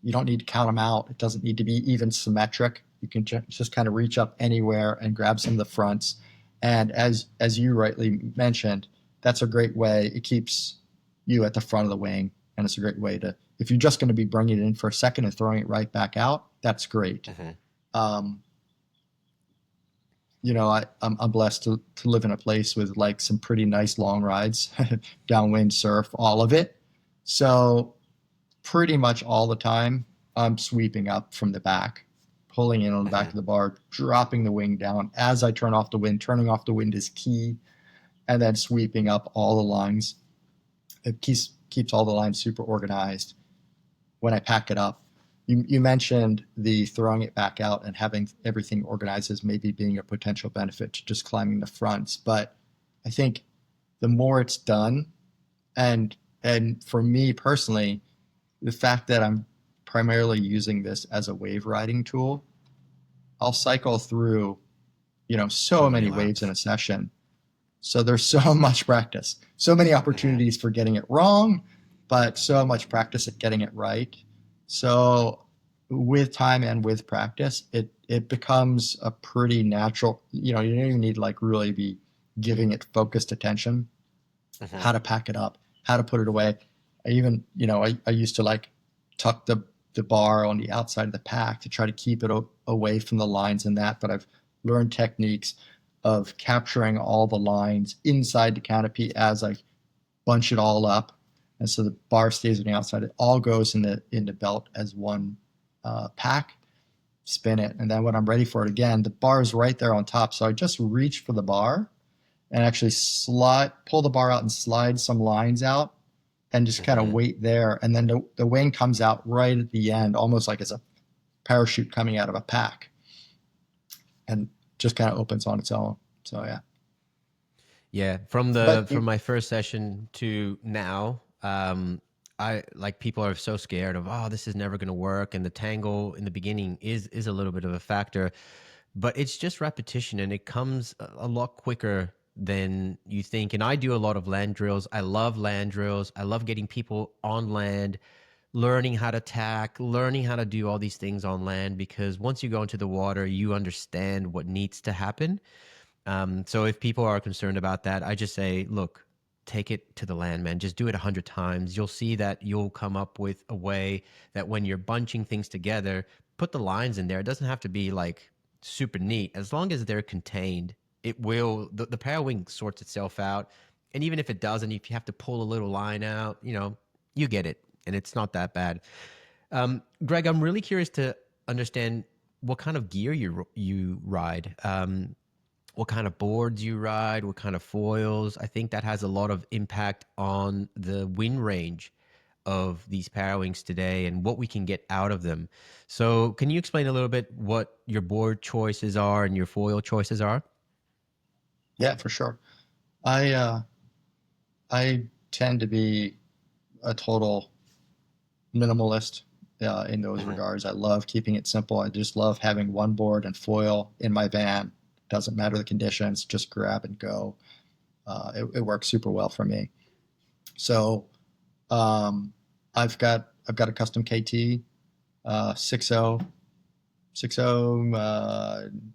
you don't need to count them out. It doesn't need to be even symmetric. You can just kind of reach up anywhere and grab some of the fronts. And as you rightly mentioned, that's a great way. It keeps you at the front of the wing, and it's a great way to if you're just going to be bringing it in for a second and throwing it right back out. That's great. Hmm. Um, I'm blessed to live in a place with like some pretty nice long rides, downwind surf, all of it. So pretty much all the time, I'm sweeping up from the back, pulling in on the back Hmm. of the bar, dropping the wing down as I turn off the wind. Turning off the wind is key, and then sweeping up all the lines. It keeps all the lines super organized when I pack it up. You mentioned the throwing it back out and having everything organized as maybe being a potential benefit to just climbing the fronts, but I think the more it's done, and for me personally, the fact that I'm primarily using this as a wave riding tool, I'll cycle through, So so many many waves in laps. a session. So there's so much practice, so many Hmm. opportunities for getting it wrong, but so much practice at getting it right. So with time and with practice, it becomes a pretty natural, you don't even need to like really be giving it focused attention, Hmm. how to pack it up, how to put it away. I even, I used to like tuck the bar on the outside of the pack to try to keep it away from the lines and that. But I've learned techniques of capturing all the lines inside the canopy as I bunch it all up. And so the bar stays on the outside. It all goes in the belt as one pack, spin it. And then when I'm ready for it again, the bar is right there on top. So I just reach for the bar and actually pull the bar out and slide some lines out and just kind of Hmm. wait there. And then the wing comes out right at the end, almost like it's a parachute coming out of a pack and just kind of opens on its own. So, yeah. Yeah, from But my first session to now, I like people are so scared of, oh, this is never going to work, and the tangle in the beginning is a little bit of a factor, but it's just repetition, and it comes a lot quicker than you think. And I do a lot of land drills. I love land drills. I love getting people on land, learning how to tack, learning how to do all these things on land, because once you go into the water, you understand what needs to happen. So if people are concerned about that, I just say, look, take it to the land, man. Just do it 100 times. You'll see that you'll come up with a way that when you're bunching things together, put the lines in there. It doesn't have to be like super neat. As long as they're contained, it will, the Parawing sorts itself out. And even if it doesn't, if you have to pull a little line out, you get it. And it's not that bad. Greg, I'm really curious to understand what kind of gear you ride. What kind of boards you ride, what kind of foils. I think that has a lot of impact on the wind range of these Parawings today and what we can get out of them. So, can you explain a little bit what your board choices are and your foil choices are? yeah, for sure. I, uh, I tend to be a total minimalist in those Mhm. regards. I love keeping it simple. I just love having one board and foil in my van. Doesn't matter the conditions, just grab and go. It works super well for me. So um, I've got a custom KT 60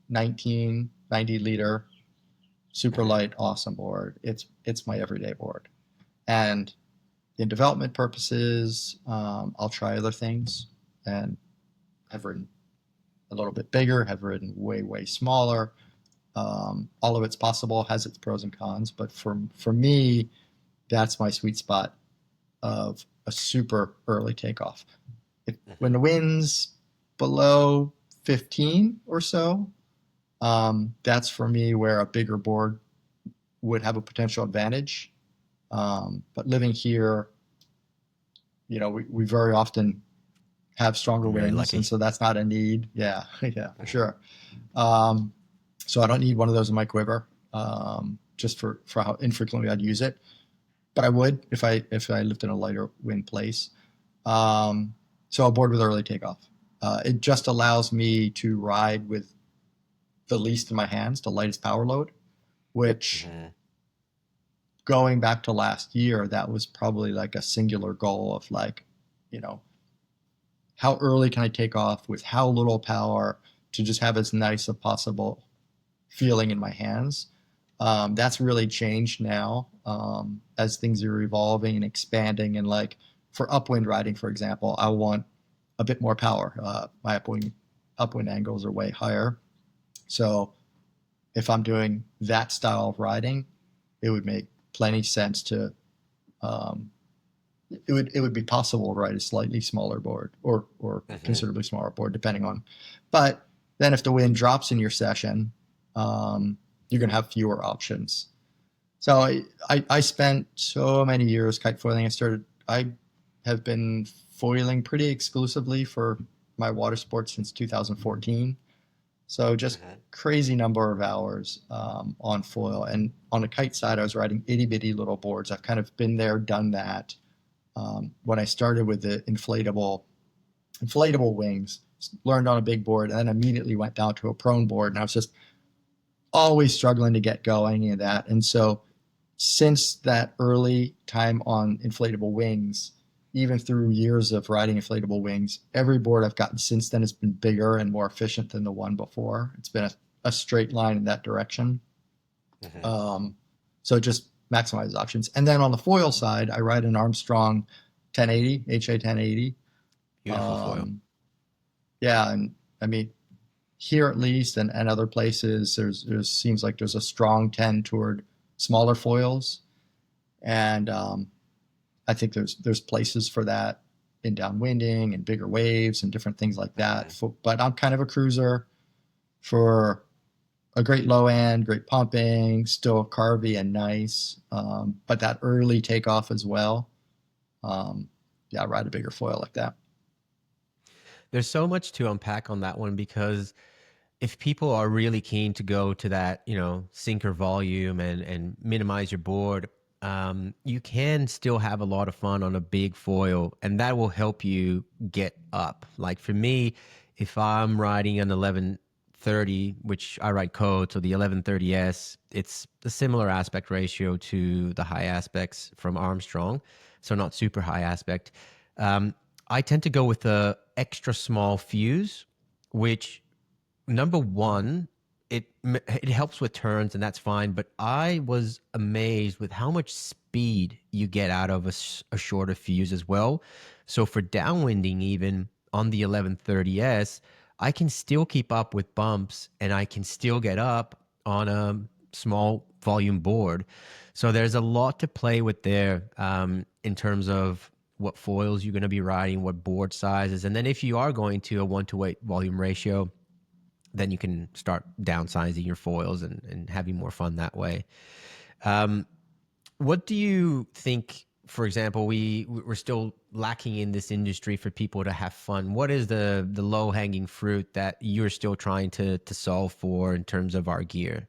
19 90 liter super Mhm. light awesome board. It's my everyday board. And in development purposes, I'll try other things, and I've ridden a little bit bigger, have ridden way smaller. All of it's possible, has its pros and cons, but for me, that's my sweet spot of a super early takeoff. When Mhm. the wind's below 15 or so, that's for me where a bigger board would have a potential advantage. But living here, we very often have stronger Very winds, and lucky. so that's not a need. Yeah, yeah, for Mhm. sure. Um, so I don't need one of those in my quiver, just for how infrequently I'd use it. But I would if I lived in a lighter wind place. Um, so I'll board with early takeoff. It just allows me to ride with the least in my hands, the lightest power load, which Mhm. going back to last year, that was probably like a singular goal of like, you know, how early can I take off with how little power to just have as nice a possible feeling in my hands. That's really changed now as things are evolving and expanding. And like for upwind riding, for example, I want a bit more power. My upwind angles are way higher. So if I'm doing that style of riding, it would make plenty sense to um, it would be possible to ride a slightly smaller board or Mhm. considerably smaller board depending on. But then if the wind drops in your session, um, you're going to have fewer options. So I spent so many years kite foiling. I have been foiling pretty exclusively for my water sports since 2014. So just Mhm. crazy number of hours on foil. And on the kite side, I was riding itty bitty little boards. I've kind of been there, done that. When I started with the inflatable wings, learned on a big board, and then immediately went down to a prone board, and I was just always struggling to get going in that. And so since that early time on inflatable wings, even through years of riding inflatable wings, every board I've gotten since then has been bigger and more efficient than the one before. It's been a straight line in that direction. Mhm. Um, so it just maximizes options. And then on the foil side, I ride an Armstrong 1080, HA 1080. Beautiful foil. Um, yeah, and I mean, here at least and other places, there's seems like there's a strong tend toward smaller foils. And I think there's places for that in downwinding and bigger waves and different things like that. Mhm. But I'm kind of a cruiser for a great low end, great pumping, still carvy and nice, but that early takeoff as well. Um, yeah, I ride a bigger foil like that. There's so much to unpack on that one because if people are really keen to go to that, sinker volume and minimize your board, you can still have a lot of fun on a big foil, and that will help you get up. Like for me, if I'm riding an 1130, which I ride code, so the 1130S, it's a similar aspect ratio to the high aspects from Armstrong, so not super high aspect. Um, I tend to go with the extra small fuse, which number one, it helps with turns and that's fine. But I was amazed with how much speed you get out of a shorter fuse as well. So for downwinding, even on the 1130S, I can still keep up with bumps and I can still get up on a small volume board. So there's a lot to play with there in terms of what foils you're going to be riding, what board sizes, and then if you are going to a 1-to-8 volume ratio, then you can start downsizing your foils and having more fun that way. Um, what do you think? For example, we're still lacking in this industry for people to have fun. What is the low hanging fruit that you're still trying to solve for in terms of our gear?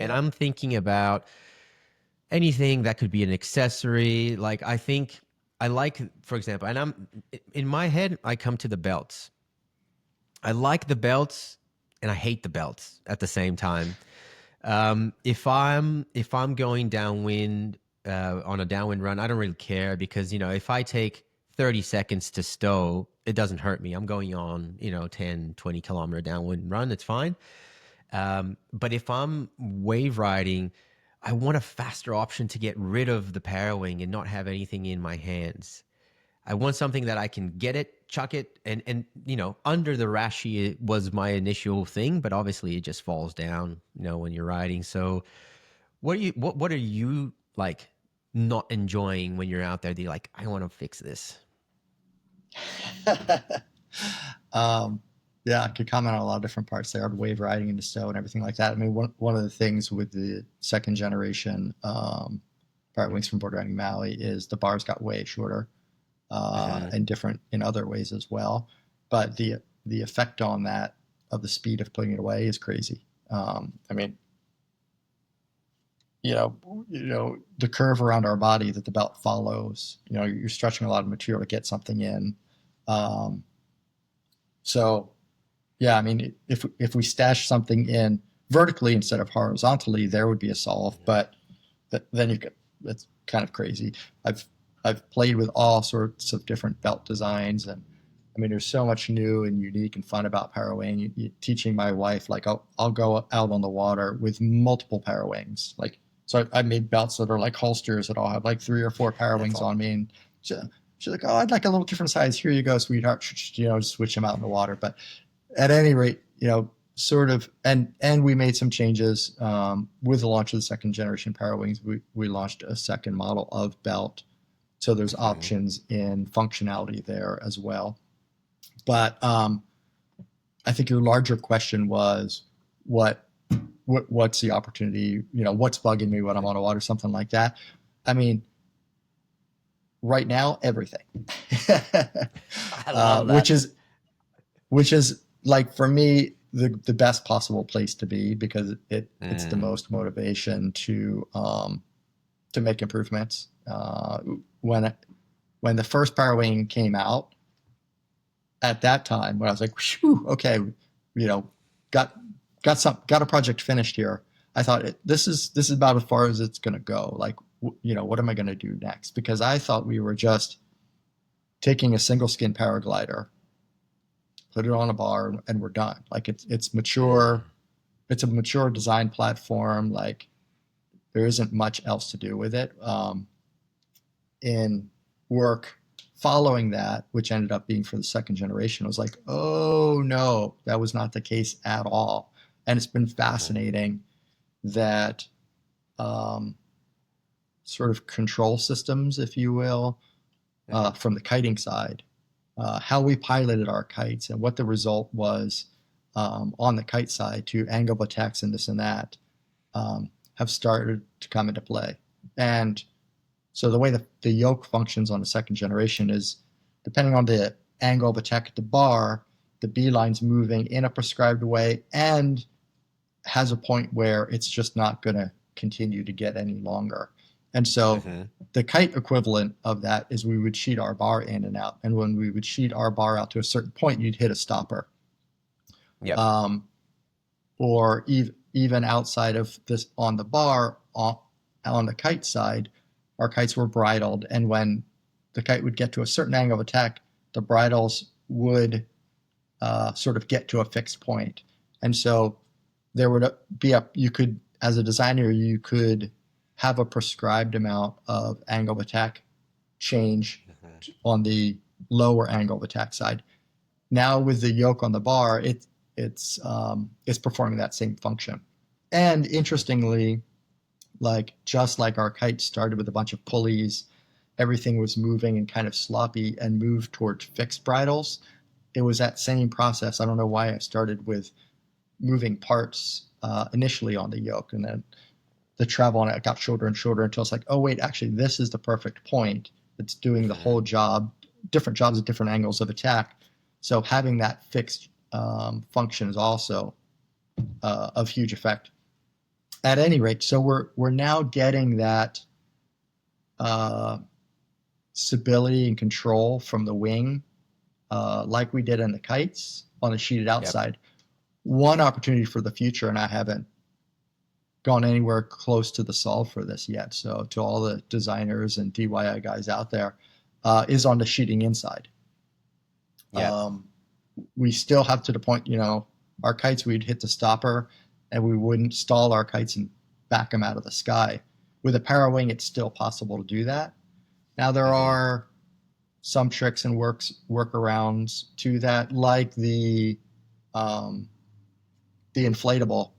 And Yeah. I'm thinking about anything that could be an accessory. Like I think I like, for example, and in my head, I come to the belts. I like the belts and I hate the belts at the same time. If I'm going downwind on a downwind run, I don't really care because if I take 30 seconds to stow, it doesn't hurt me. I'm going on 10, 20 kilometer downwind run. It's fine. But if I'm wave riding, I want a faster option to get rid of the Parawing and not have anything in my hands. I want something that I can get it, chuck it, and under the rashi was my initial thing, but obviously it just falls down, when you're riding. So what are you like not enjoying when you're out there? Do you like, I want to fix this? um, yeah, I could comment on a lot of different parts there, wave riding into stow and everything like that. I mean, one of the things with the second generation Parawings from Border Riding Maui is the bars got way shorter and different in other ways as well. But the effect on that of the speed of putting it away is crazy. I mean, the curve around our body that the belt follows, you're stretching a lot of material to get something in. So yeah, I mean, if we stash something in vertically instead of horizontally, there would be a solve, but then that's kind of crazy. I've played with all sorts of different belt designs, and I mean, there's so much new and unique and fun about Parawing. Teaching my wife, like I'll go out on the water with multiple Parawings. Like, so I made belts that are like holsters that all have like 3 or 4 Parawings on me, and she's like, "Oh, I'd like a little different size. Here you go, sweetheart." Just switch them out in the water. But at any rate, sort of, and we made some changes with the launch of the second generation Parawings. We launched a second model of belt, so there's options in functionality there as well. But I think your larger question was what's the opportunity? What's bugging me when I'm on a water, something like that. I mean, right now, everything. I love that. which is like, for me, the best possible place to be, because it's the most motivation to make improvements. When the first Parawing came out, at that time, when I was like, whew, okay, got a project finished here, I thought this is about as far as it's going to go. Like, what am I going to do next? Because I thought we were just taking a single skin paraglider, put it on a bar, and we're done. Like, it's mature. It's a mature design platform. Like, there isn't much else to do with it. In work following that, which ended up being for the second generation, I was like, oh no, that was not the case at all. And it's been fascinating that sort of control systems, if you will, from the kiting side, how we piloted our kites and what the result was on the kite side to angle of attacks and this and that have started to come into play. And so the way the yoke functions on the second generation is, depending on the angle of attack at the bar, the beeline's moving in a prescribed way and has a point where it's just not going to continue to get any longer. And so the kite equivalent of that is we would sheet our bar in and out. And when we would sheet our bar out to a certain point, you'd hit a stopper. Yep. Or even outside of this, on the bar, on the kite side, our kites were bridled, and when the kite would get to a certain angle of attack, the bridles would sort of get to a fixed point. And so there would be you could, as a designer, you could have a prescribed amount of angle of attack change on the lower angle of attack side. Now with the yoke on the bar, it's performing that same function. And interestingly, just like our kite started with a bunch of pulleys, everything was moving and kind of sloppy and moved towards fixed bridles. It was that same process. I don't know why I started with moving parts initially on the yoke, and then the travel on it got shorter and shorter until it's like, oh wait, actually this is the perfect point. It's doing the whole job, different jobs at different angles of attack. So having that fixed function is also of huge effect. At any rate, so we're now getting that stability and control from the wing, like we did in the kites on the sheeted outside. One opportunity for the future, and I haven't gone anywhere close to the solve for this yet. So to all the designers and DIY guys out there, is on the sheeting inside. We still have to the point, our kites, we'd hit the stopper and we wouldn't stall our kites and back them out of the sky. With a Parawing, it's still possible to do that. Now there are some tricks and workarounds to that, like the inflatable.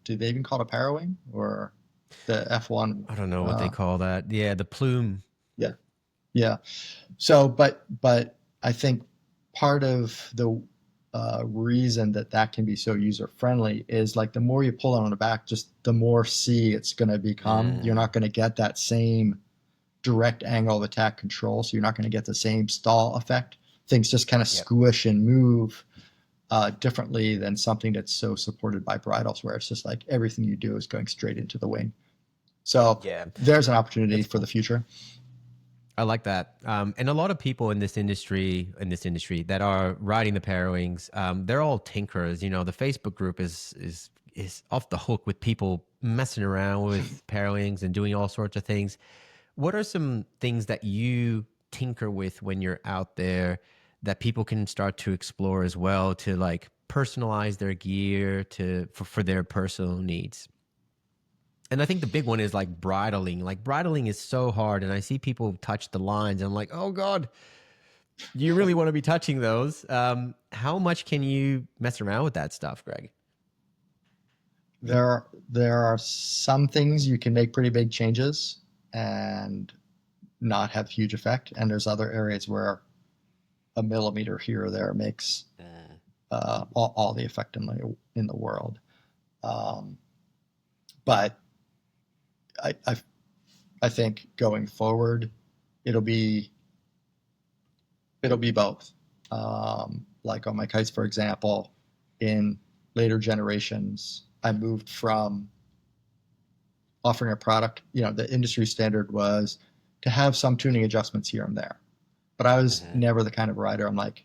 Do they even call it a Parawing, or the F1? I don't know what they call that. Yeah, the plume. Yeah. So, but I think part of the reason that can be so user friendly is like the more you pull it on the back, just the more C it's going to become. You're not going to get that same direct angle of attack control, so you're not going to get the same stall effect. Things just kind of squish and move differently than something that's so supported by bridles, where it's just like everything you do is going straight into the wing. So there's an opportunity for the future. I like that. And a lot of people in this industry that are riding the Parawings, they're all tinkerers. The Facebook group is off the hook with people messing around with Parawings and doing all sorts of things. What are some things that you tinker with when you're out there that people can start to explore as well, to like personalize their gear for their personal needs? And I think the big one is like bridling. Like bridling is so hard, and I see people touch the lines and I'm like, oh God, do you really want to be touching those? How much can you mess around with that stuff, Greg? There are some things you can make pretty big changes and not have huge effect. And there's other areas where a millimeter here or there makes all the effect in the world. But I think going forward, it'll be both. Like on my kites, for example, in later generations, I moved from offering a product. The industry standard was to have some tuning adjustments here and there, but I was never the kind of rider. I'm like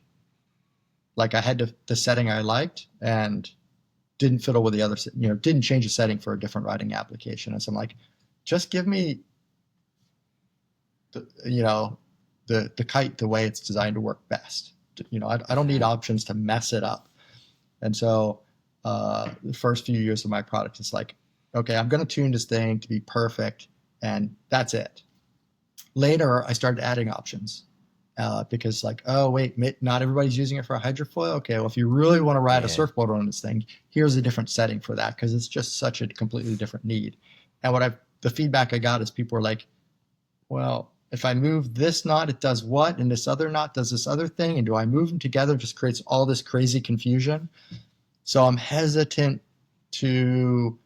I had the setting I liked and didn't fiddle with the other, didn't change the setting for a different riding application. And so I'm like, just give me the kite the way it's designed to work best. I don't need options to mess it up. And so the first few years of my product, it's like, okay, I'm going to tune this thing to be perfect, and that's it. Later, I started adding options because like, oh, wait, not everybody's using it for a hydrofoil. Okay, well, if you really want to ride a surfboard on this thing, here's a different setting for that, because it's just such a completely different need. And the feedback I got is people were like, well, if I move this knot, it does what? And this other knot does this other thing. And do I move them together? It just creates all this crazy confusion. So I'm hesitant to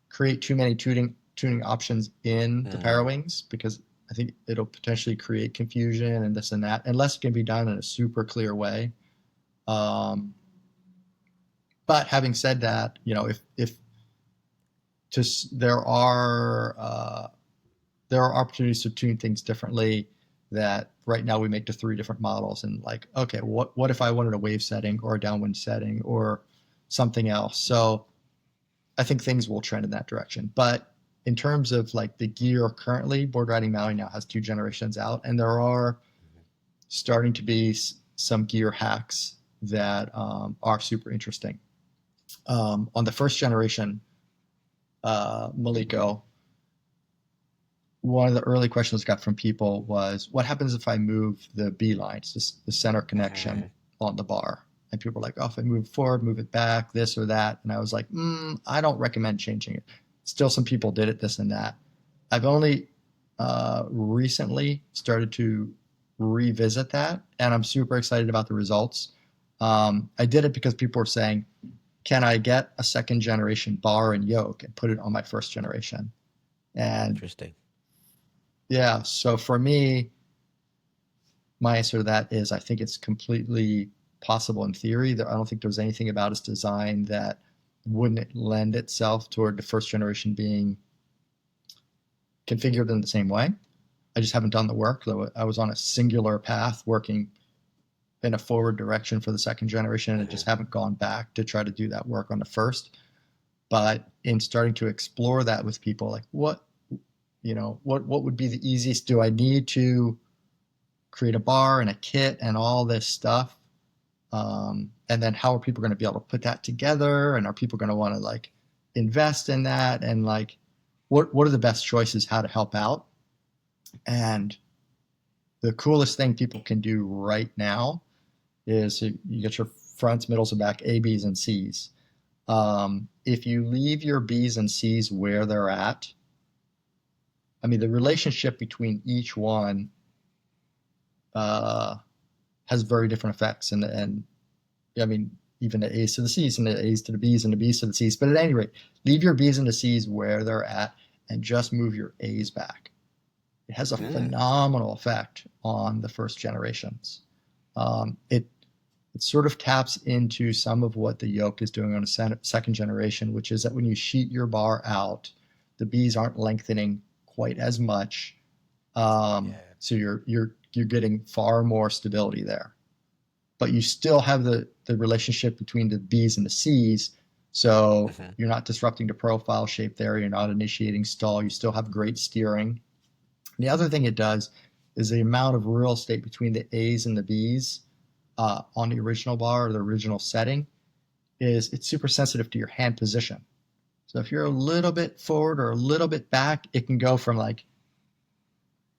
create too many tuning options in the Parawings, because I think it'll potentially create confusion and this and that, unless it can be done in a super clear way. But having said that, there are opportunities to tune things differently. That right now we make the 3 different models, and like, okay, what if I wanted a wave setting or a downwind setting or something else? So I think things will trend in that direction. But in terms of like the gear currently, Board Riding Maui now has 2 generations out, and there are starting to be some gear hacks that are super interesting. On the first generation, Maliko, one of the early questions I got from people was, what happens if I move the B lines, the center connection on the bar? And people were like, oh, if I move forward, move it back, this or that. And I was like, I don't recommend changing it. Still, some people did it, this and that. I've only recently started to revisit that, and I'm super excited about the results. I did it because people were saying, can I get a second generation bar and yoke and put it on my first generation? And interesting. Yeah. So for me, my answer to that is I think it's completely possible in theory. I don't think there's anything about its design that wouldn't lend itself toward the first generation being configured in the same way. I just haven't done the work. Though I was on a singular path working in a forward direction for the second generation, and I just haven't gone back to try to do that work on the first. But in starting to explore that with people, like what would be the easiest? Do I need to create a bar and a kit and all this stuff? And then how are people going to be able to put that together? And are people going to want to like invest in that? And like, what are the best choices, how to help out? And the coolest thing people can do right now is you get your fronts, middles, and back, A, Bs, and Cs. If you leave your Bs and Cs where they're at, I mean, the relationship between each one has very different effects. And I mean, even the A's to the C's and the A's to the B's and the B's to the C's. But at any rate, leave your B's and the C's where they're at and just move your A's back. It has a phenomenal effect on the first generations. It sort of taps into some of what the yoke is doing on a second generation, which is that when you sheet your bar out, the B's aren't lengthening quite as much. So you're getting far more stability there. But you still have the relationship between the B's and the C's. So you're not disrupting the profile shape there. You're not initiating stall. You still have great steering. And the other thing it does is the amount of real estate between the A's and the B's on the original bar or the original setting is it's super sensitive to your hand position. So if you're a little bit forward or a little bit back, it can go from like,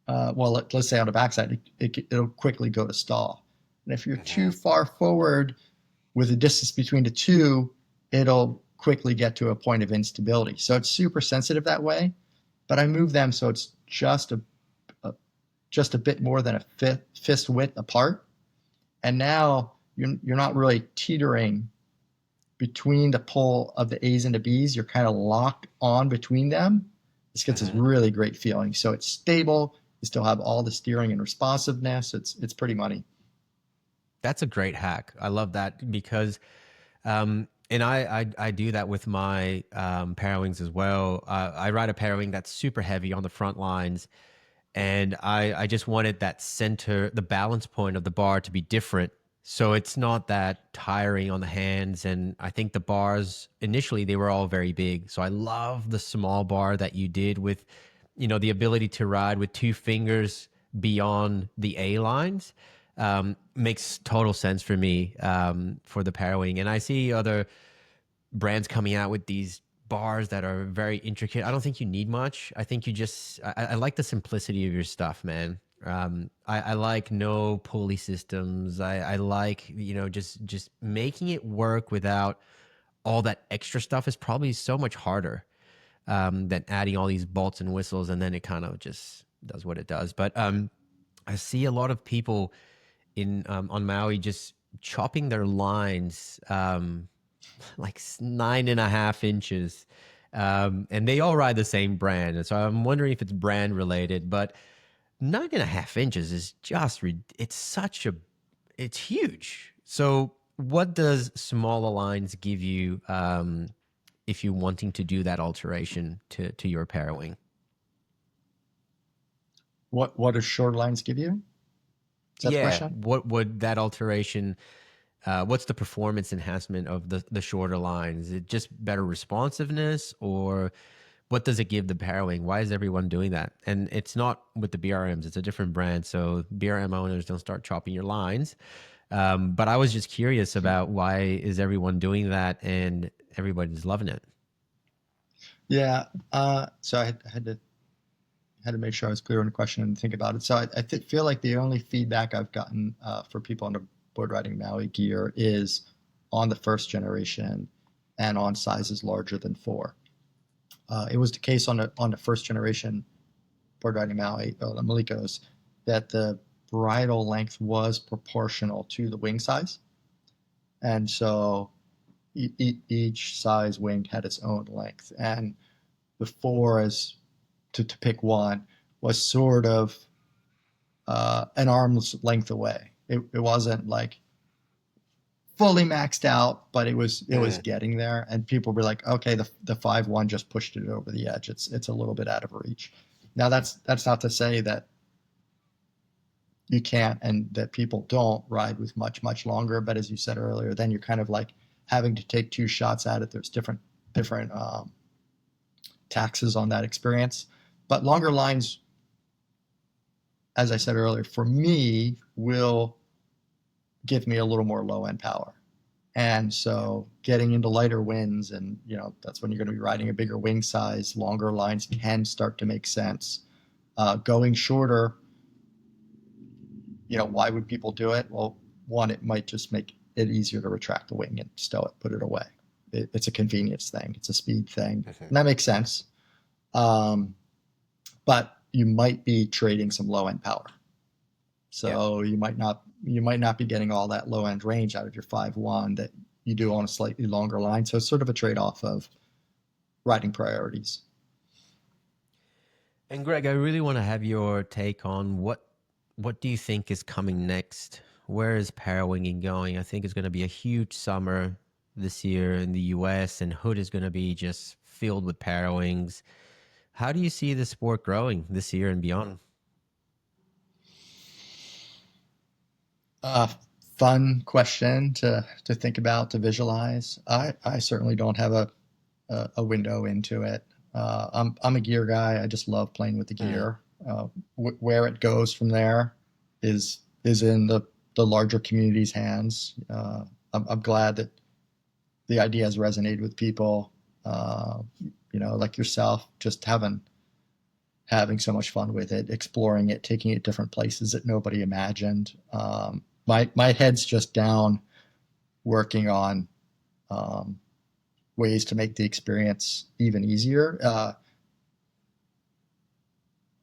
let's say on the backside, it'll quickly go to stall. And if you're too far forward with the distance between the two, it'll quickly get to a point of instability. So it's super sensitive that way. But I move them so it's just a bit more than a fist width apart. And now you're not really teetering between the pull of the A's and the B's. You're kind of locked on between them. This gets this really great feeling. So it's stable. You still have all the steering and responsiveness. It's pretty money. That's a great hack. I love that because, and I do that with my Parawings as well. I ride a Parawing that's super heavy on the front lines, and I just wanted that center, the balance point of the bar to be different. So it's not that tiring on the hands. And I think the bars, initially, they were all very big. So I love the small bar that you did with, the ability to ride with 2 fingers beyond the A lines. Makes total sense for me for the Parawing. And I see other brands coming out with these bars that are very intricate. I don't think you need much. I think you just, I like the simplicity of your stuff, man. I like no pulley systems. I like, just making it work without all that extra stuff is probably so much harder than adding all these bolts and whistles. And then it kind of just does what it does. But I see a lot of people on Maui just chopping their lines like 9.5 inches, and they all ride the same brand. And so I'm wondering if it's brand related, but 9.5 inches is just it's huge. So what does smaller lines give you if you're wanting to do that alteration to your Parawing? What does short lines give you? Is that the question? What would that alteration, what's the performance enhancement of the shorter lines? Is it just better responsiveness, or what does it give the Parawing? Why is everyone doing that? And it's not with the BRMs, it's a different brand. So BRM owners don't start chopping your lines. But I was just curious about why is everyone doing that and everybody's loving it? Yeah. So I had to make sure I was clear on the question and think about it. So I feel like the only feedback I've gotten for people on the board riding Maui gear is on the first generation and on sizes larger than 4. It was the case on the first generation board riding Maui, the Malikos, that the bridle length was proportional to the wing size. And so each size wing had its own length. And the 4, as to pick one, was sort of an arm's length away. It wasn't like fully maxed out, but it was getting there. And people were like, okay, the 5.1 just pushed it over the edge. It's a little bit out of reach. Now that's not to say that you can't, and that people don't ride with much longer. But as you said earlier, then you're kind of like having to take two shots at it. There's different taxes on that experience. But longer lines, as I said earlier, for me, will give me a little more low end power. And so getting into lighter winds, and that's when you're going to be riding a bigger wing size, longer lines can start to make sense. Going shorter, why would people do it? Well, one, it might just make it easier to retract the wing and stow it, put it away. It's a convenience thing. It's a speed thing. And that makes sense. But you might be trading some low end power. So you might not be getting all that low end range out of your 5.1 that you do on a slightly longer line. So it's sort of a trade-off of riding priorities. And Greg, I really want to have your take on what do you think is coming next? Where is Parawinging going? I think it's going to be a huge summer this year in the US, and Hood is going to be just filled with Parawings. How do you see the sport growing this year and beyond? Fun question to think about, to visualize. I certainly don't have a window into it. I'm a gear guy. I just love playing with the gear. Where it goes from there is in the larger community's hands. I'm glad that the idea has resonated with people, like yourself, just having so much fun with it, exploring it, taking it different places that nobody imagined. My head's just down working on ways to make the experience even easier.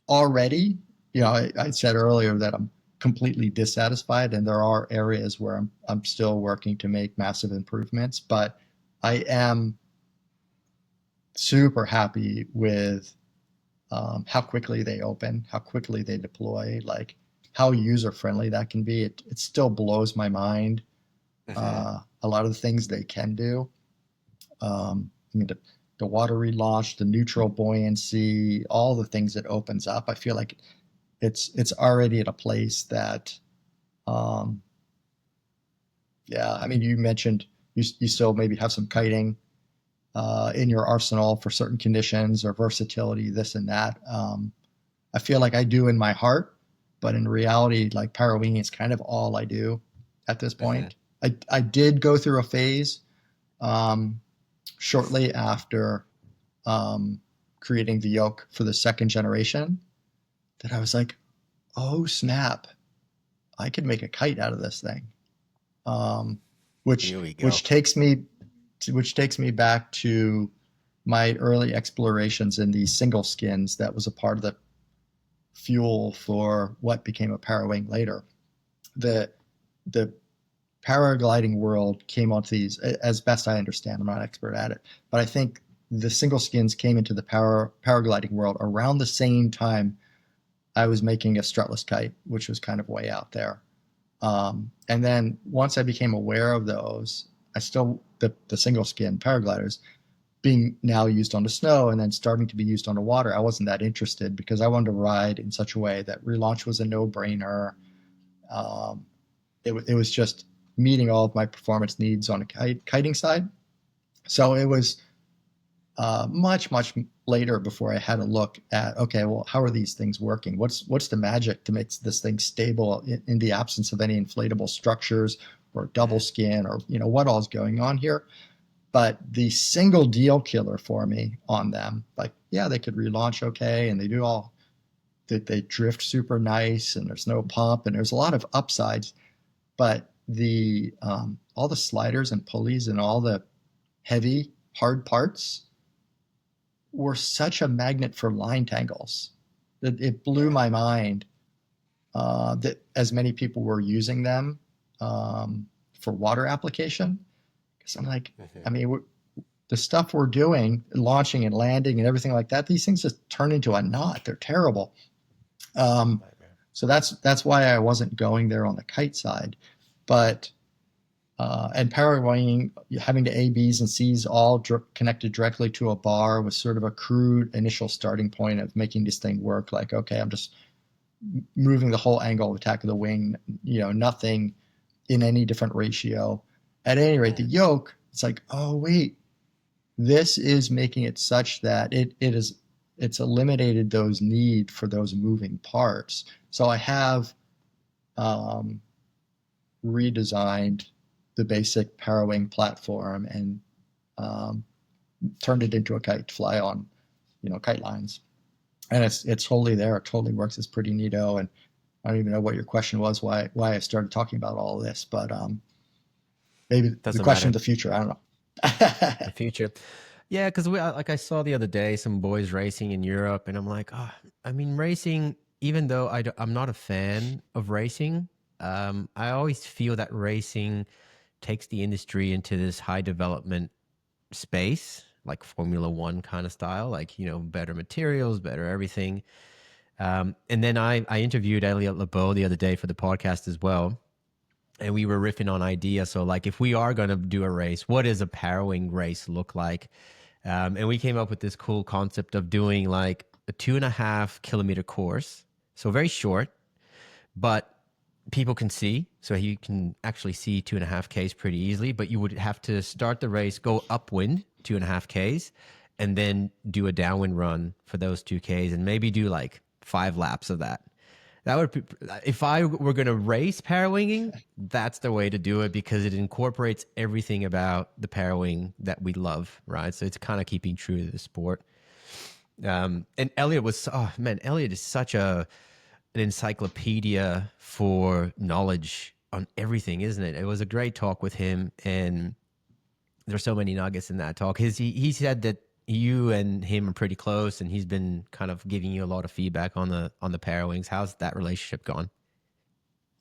Already, I said earlier that I'm completely dissatisfied, and there are areas where I'm still working to make massive improvements, but I am super happy with how quickly they open, how quickly they deploy, like how user-friendly that can be. It still blows my mind, a lot of the things they can do. The water relaunch, the neutral buoyancy, all the things it opens up. I feel like it's already at a place that, you mentioned you still maybe have some kiting in your arsenal for certain conditions or versatility, this and that. I feel like I do in my heart, but in reality, like Parawing is kind of all I do at this point. I did go through a phase shortly after creating the yoke for the second generation that I was like, oh snap, I could make a kite out of this thing. Which takes me back to my early explorations in these single skins that was a part of the fuel for what became a Parawing later. The paragliding world came onto these, as best I understand, I'm not an expert at it, but I think the single skins came into the paragliding world around the same time I was making a strutless kite, which was kind of way out there. And then once I became aware of those, the single skin paragliders being now used on the snow and then starting to be used on the water, I wasn't that interested because I wanted to ride in such a way that relaunch was a no-brainer. It was just meeting all of my performance needs on the kiting side. So it was much later before I had a look at, okay, well, how are these things working? What's the magic to make this thing stable in the absence of any inflatable structures or double skin or what all is going on here? But the single deal killer for me on them, like, yeah, they could relaunch okay, and they drift super nice, and there's no pump, and there's a lot of upsides. But all the sliders and pulleys and all the heavy, hard parts were such a magnet for line tangles. It blew my mind that as many people were using them for water application. Because I'm like, the stuff we're doing, launching and landing and everything like that, these things just turn into a knot. They're terrible. So that's why I wasn't going there on the kite side. But and Parawing, having the A, Bs, and Cs all connected directly to a bar was sort of a crude initial starting point of making this thing work. Like, okay, I'm just moving the whole angle of attack of the wing, nothing in any different ratio. At any rate, the yoke, it's like, oh wait, this is making it such that it's eliminated those need for those moving parts. So I have redesigned the basic Parawing platform and turned it into a kite to fly on, kite lines. And it's totally there. It totally works. It's pretty neato. And I don't even know what your question was, why I started talking about all of this, but maybe the question of the future. I don't know. The future. Yeah, because I saw the other day some boys racing in Europe, and I'm like, oh, I mean, racing, even though I'm not a fan of racing, I always feel that racing takes the industry into this high development space, like Formula One kind of style, like, better materials, better everything. And then I interviewed Elliot LeBeau the other day for the podcast as well. And we were riffing on ideas. So, like, if we are going to do a race, what does a Parawing race look like? And we came up with this cool concept of doing like a 2.5 kilometer course. So very short, but people can see. So you can actually see 2.5 Ks pretty easily, but you would have to start the race, go upwind 2.5 Ks, and then do a downwind run for those 2 Ks and maybe do like 5 laps of that. That would be, if I were going to race parawinging, that's the way to do it because it incorporates everything about the parawing that we love, right? So it's kind of keeping true to the sport. And Elliot Elliot is such an encyclopedia for knowledge on everything, isn't it? It was a great talk with him, and there's so many nuggets in that talk. He said that you and him are pretty close, and he's been kind of giving you a lot of feedback on the Parawings. How's that relationship gone?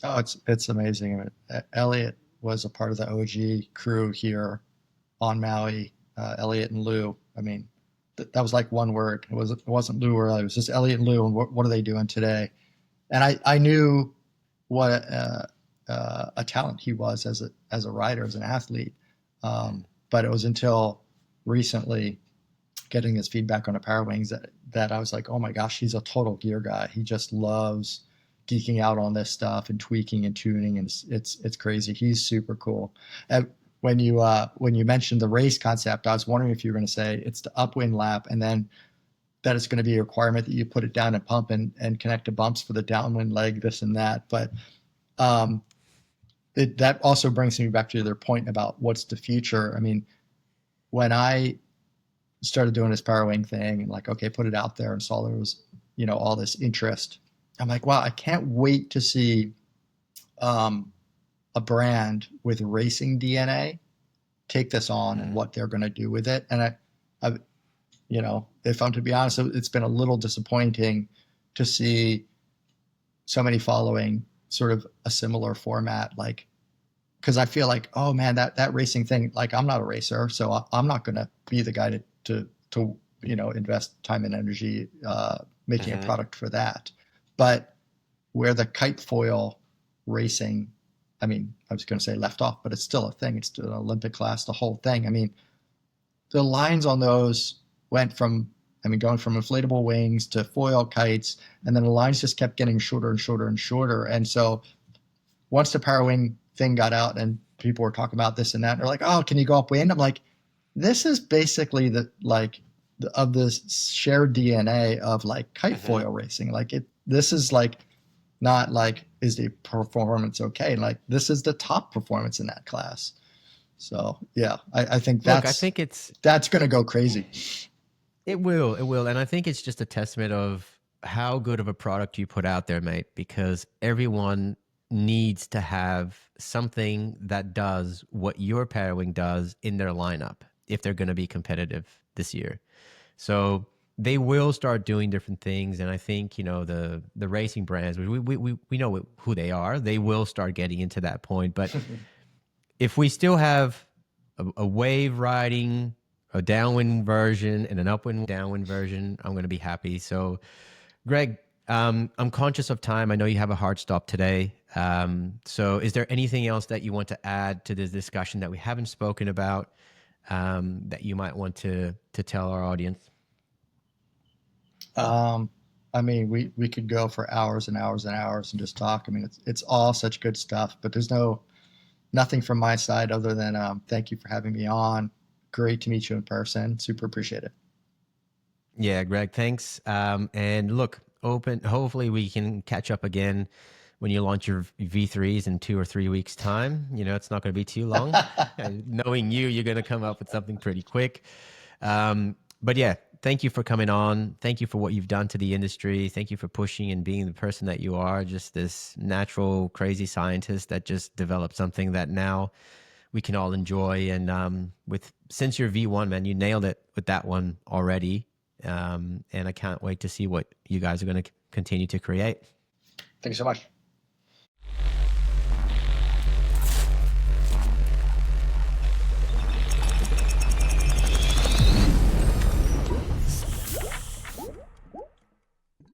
Oh, it's amazing. I mean, Elliot was a part of the OG crew here on Maui. Elliot and Lou. I mean, that was like one word. It wasn't Lou or Elliot. It was just Elliot and Lou. And what are they doing today? And I knew what a talent he was as a rider, as an athlete. But it was until recently, getting his feedback on the Parawings that I was like, oh my gosh, he's a total gear guy. He just loves geeking out on this stuff and tweaking and tuning, and it's crazy. He's super cool. And when you mentioned the race concept, I was wondering if you were going to say it's the upwind lap, and then that it's going to be a requirement that you put it down and pump and connect to bumps for the downwind leg, this and that. But that also brings me back to their point about what's the future. I mean, when I started doing this Parawing thing and like, okay, put it out there and saw there was, all this interest. I'm like, wow, I can't wait to see a brand with racing DNA take this on and what they're going to do with it. And I, if I'm to be honest, it's been a little disappointing to see so many following sort of a similar format, like, because I feel like, oh man, that racing thing, like I'm not a racer, so I'm not going to be the guy to invest time and energy making a product for that. But where the kite foil racing, I mean, I was going to say left off, but it's still a thing. It's still an Olympic class, the whole thing. I mean, the lines on those went from, going from inflatable wings to foil kites, and then the lines just kept getting shorter and shorter and shorter. And so once the Parawing thing got out and people were talking about this and that, they're like, oh, can you go upwind? I'm like, this is basically the shared DNA of like kite foil racing. Like this is like not like, is the performance okay? Like this is the top performance in that class. So yeah, I think that's going to go crazy. It will. And I think it's just a testament of how good of a product you put out there, mate, because everyone needs to have something that does what your Parawing does in their lineup if they're going to be competitive this year. So they will start doing different things. And I think, the racing brands, we know who they are. They will start getting into that point. But if we still have a wave riding, a downwind version and an upwind downwind version, I'm going to be happy. So Greg, I'm conscious of time. I know you have a hard stop today. So is there anything else that you want to add to this discussion that we haven't spoken about that you might want to tell our audience? I mean, we could go for hours and hours and hours and just talk. I mean, it's all such good stuff, but there's nothing from my side other than thank you for having me on. Great to meet you in person. Super appreciate it. Yeah, Greg, thanks. And look, hopefully we can catch up again when you launch your V3s in 2 or 3 weeks time. You know, it's not going to be too long. Knowing you, you're going to come up with something pretty quick. But yeah, thank you for coming on. Thank you for what you've done to the industry. Thank you for pushing and being the person that you are, just this natural, crazy scientist that just developed something that now we can all enjoy. And since your V1, man, you nailed it with that one already. And I can't wait to see what you guys are going to continue to create. Thank you so much.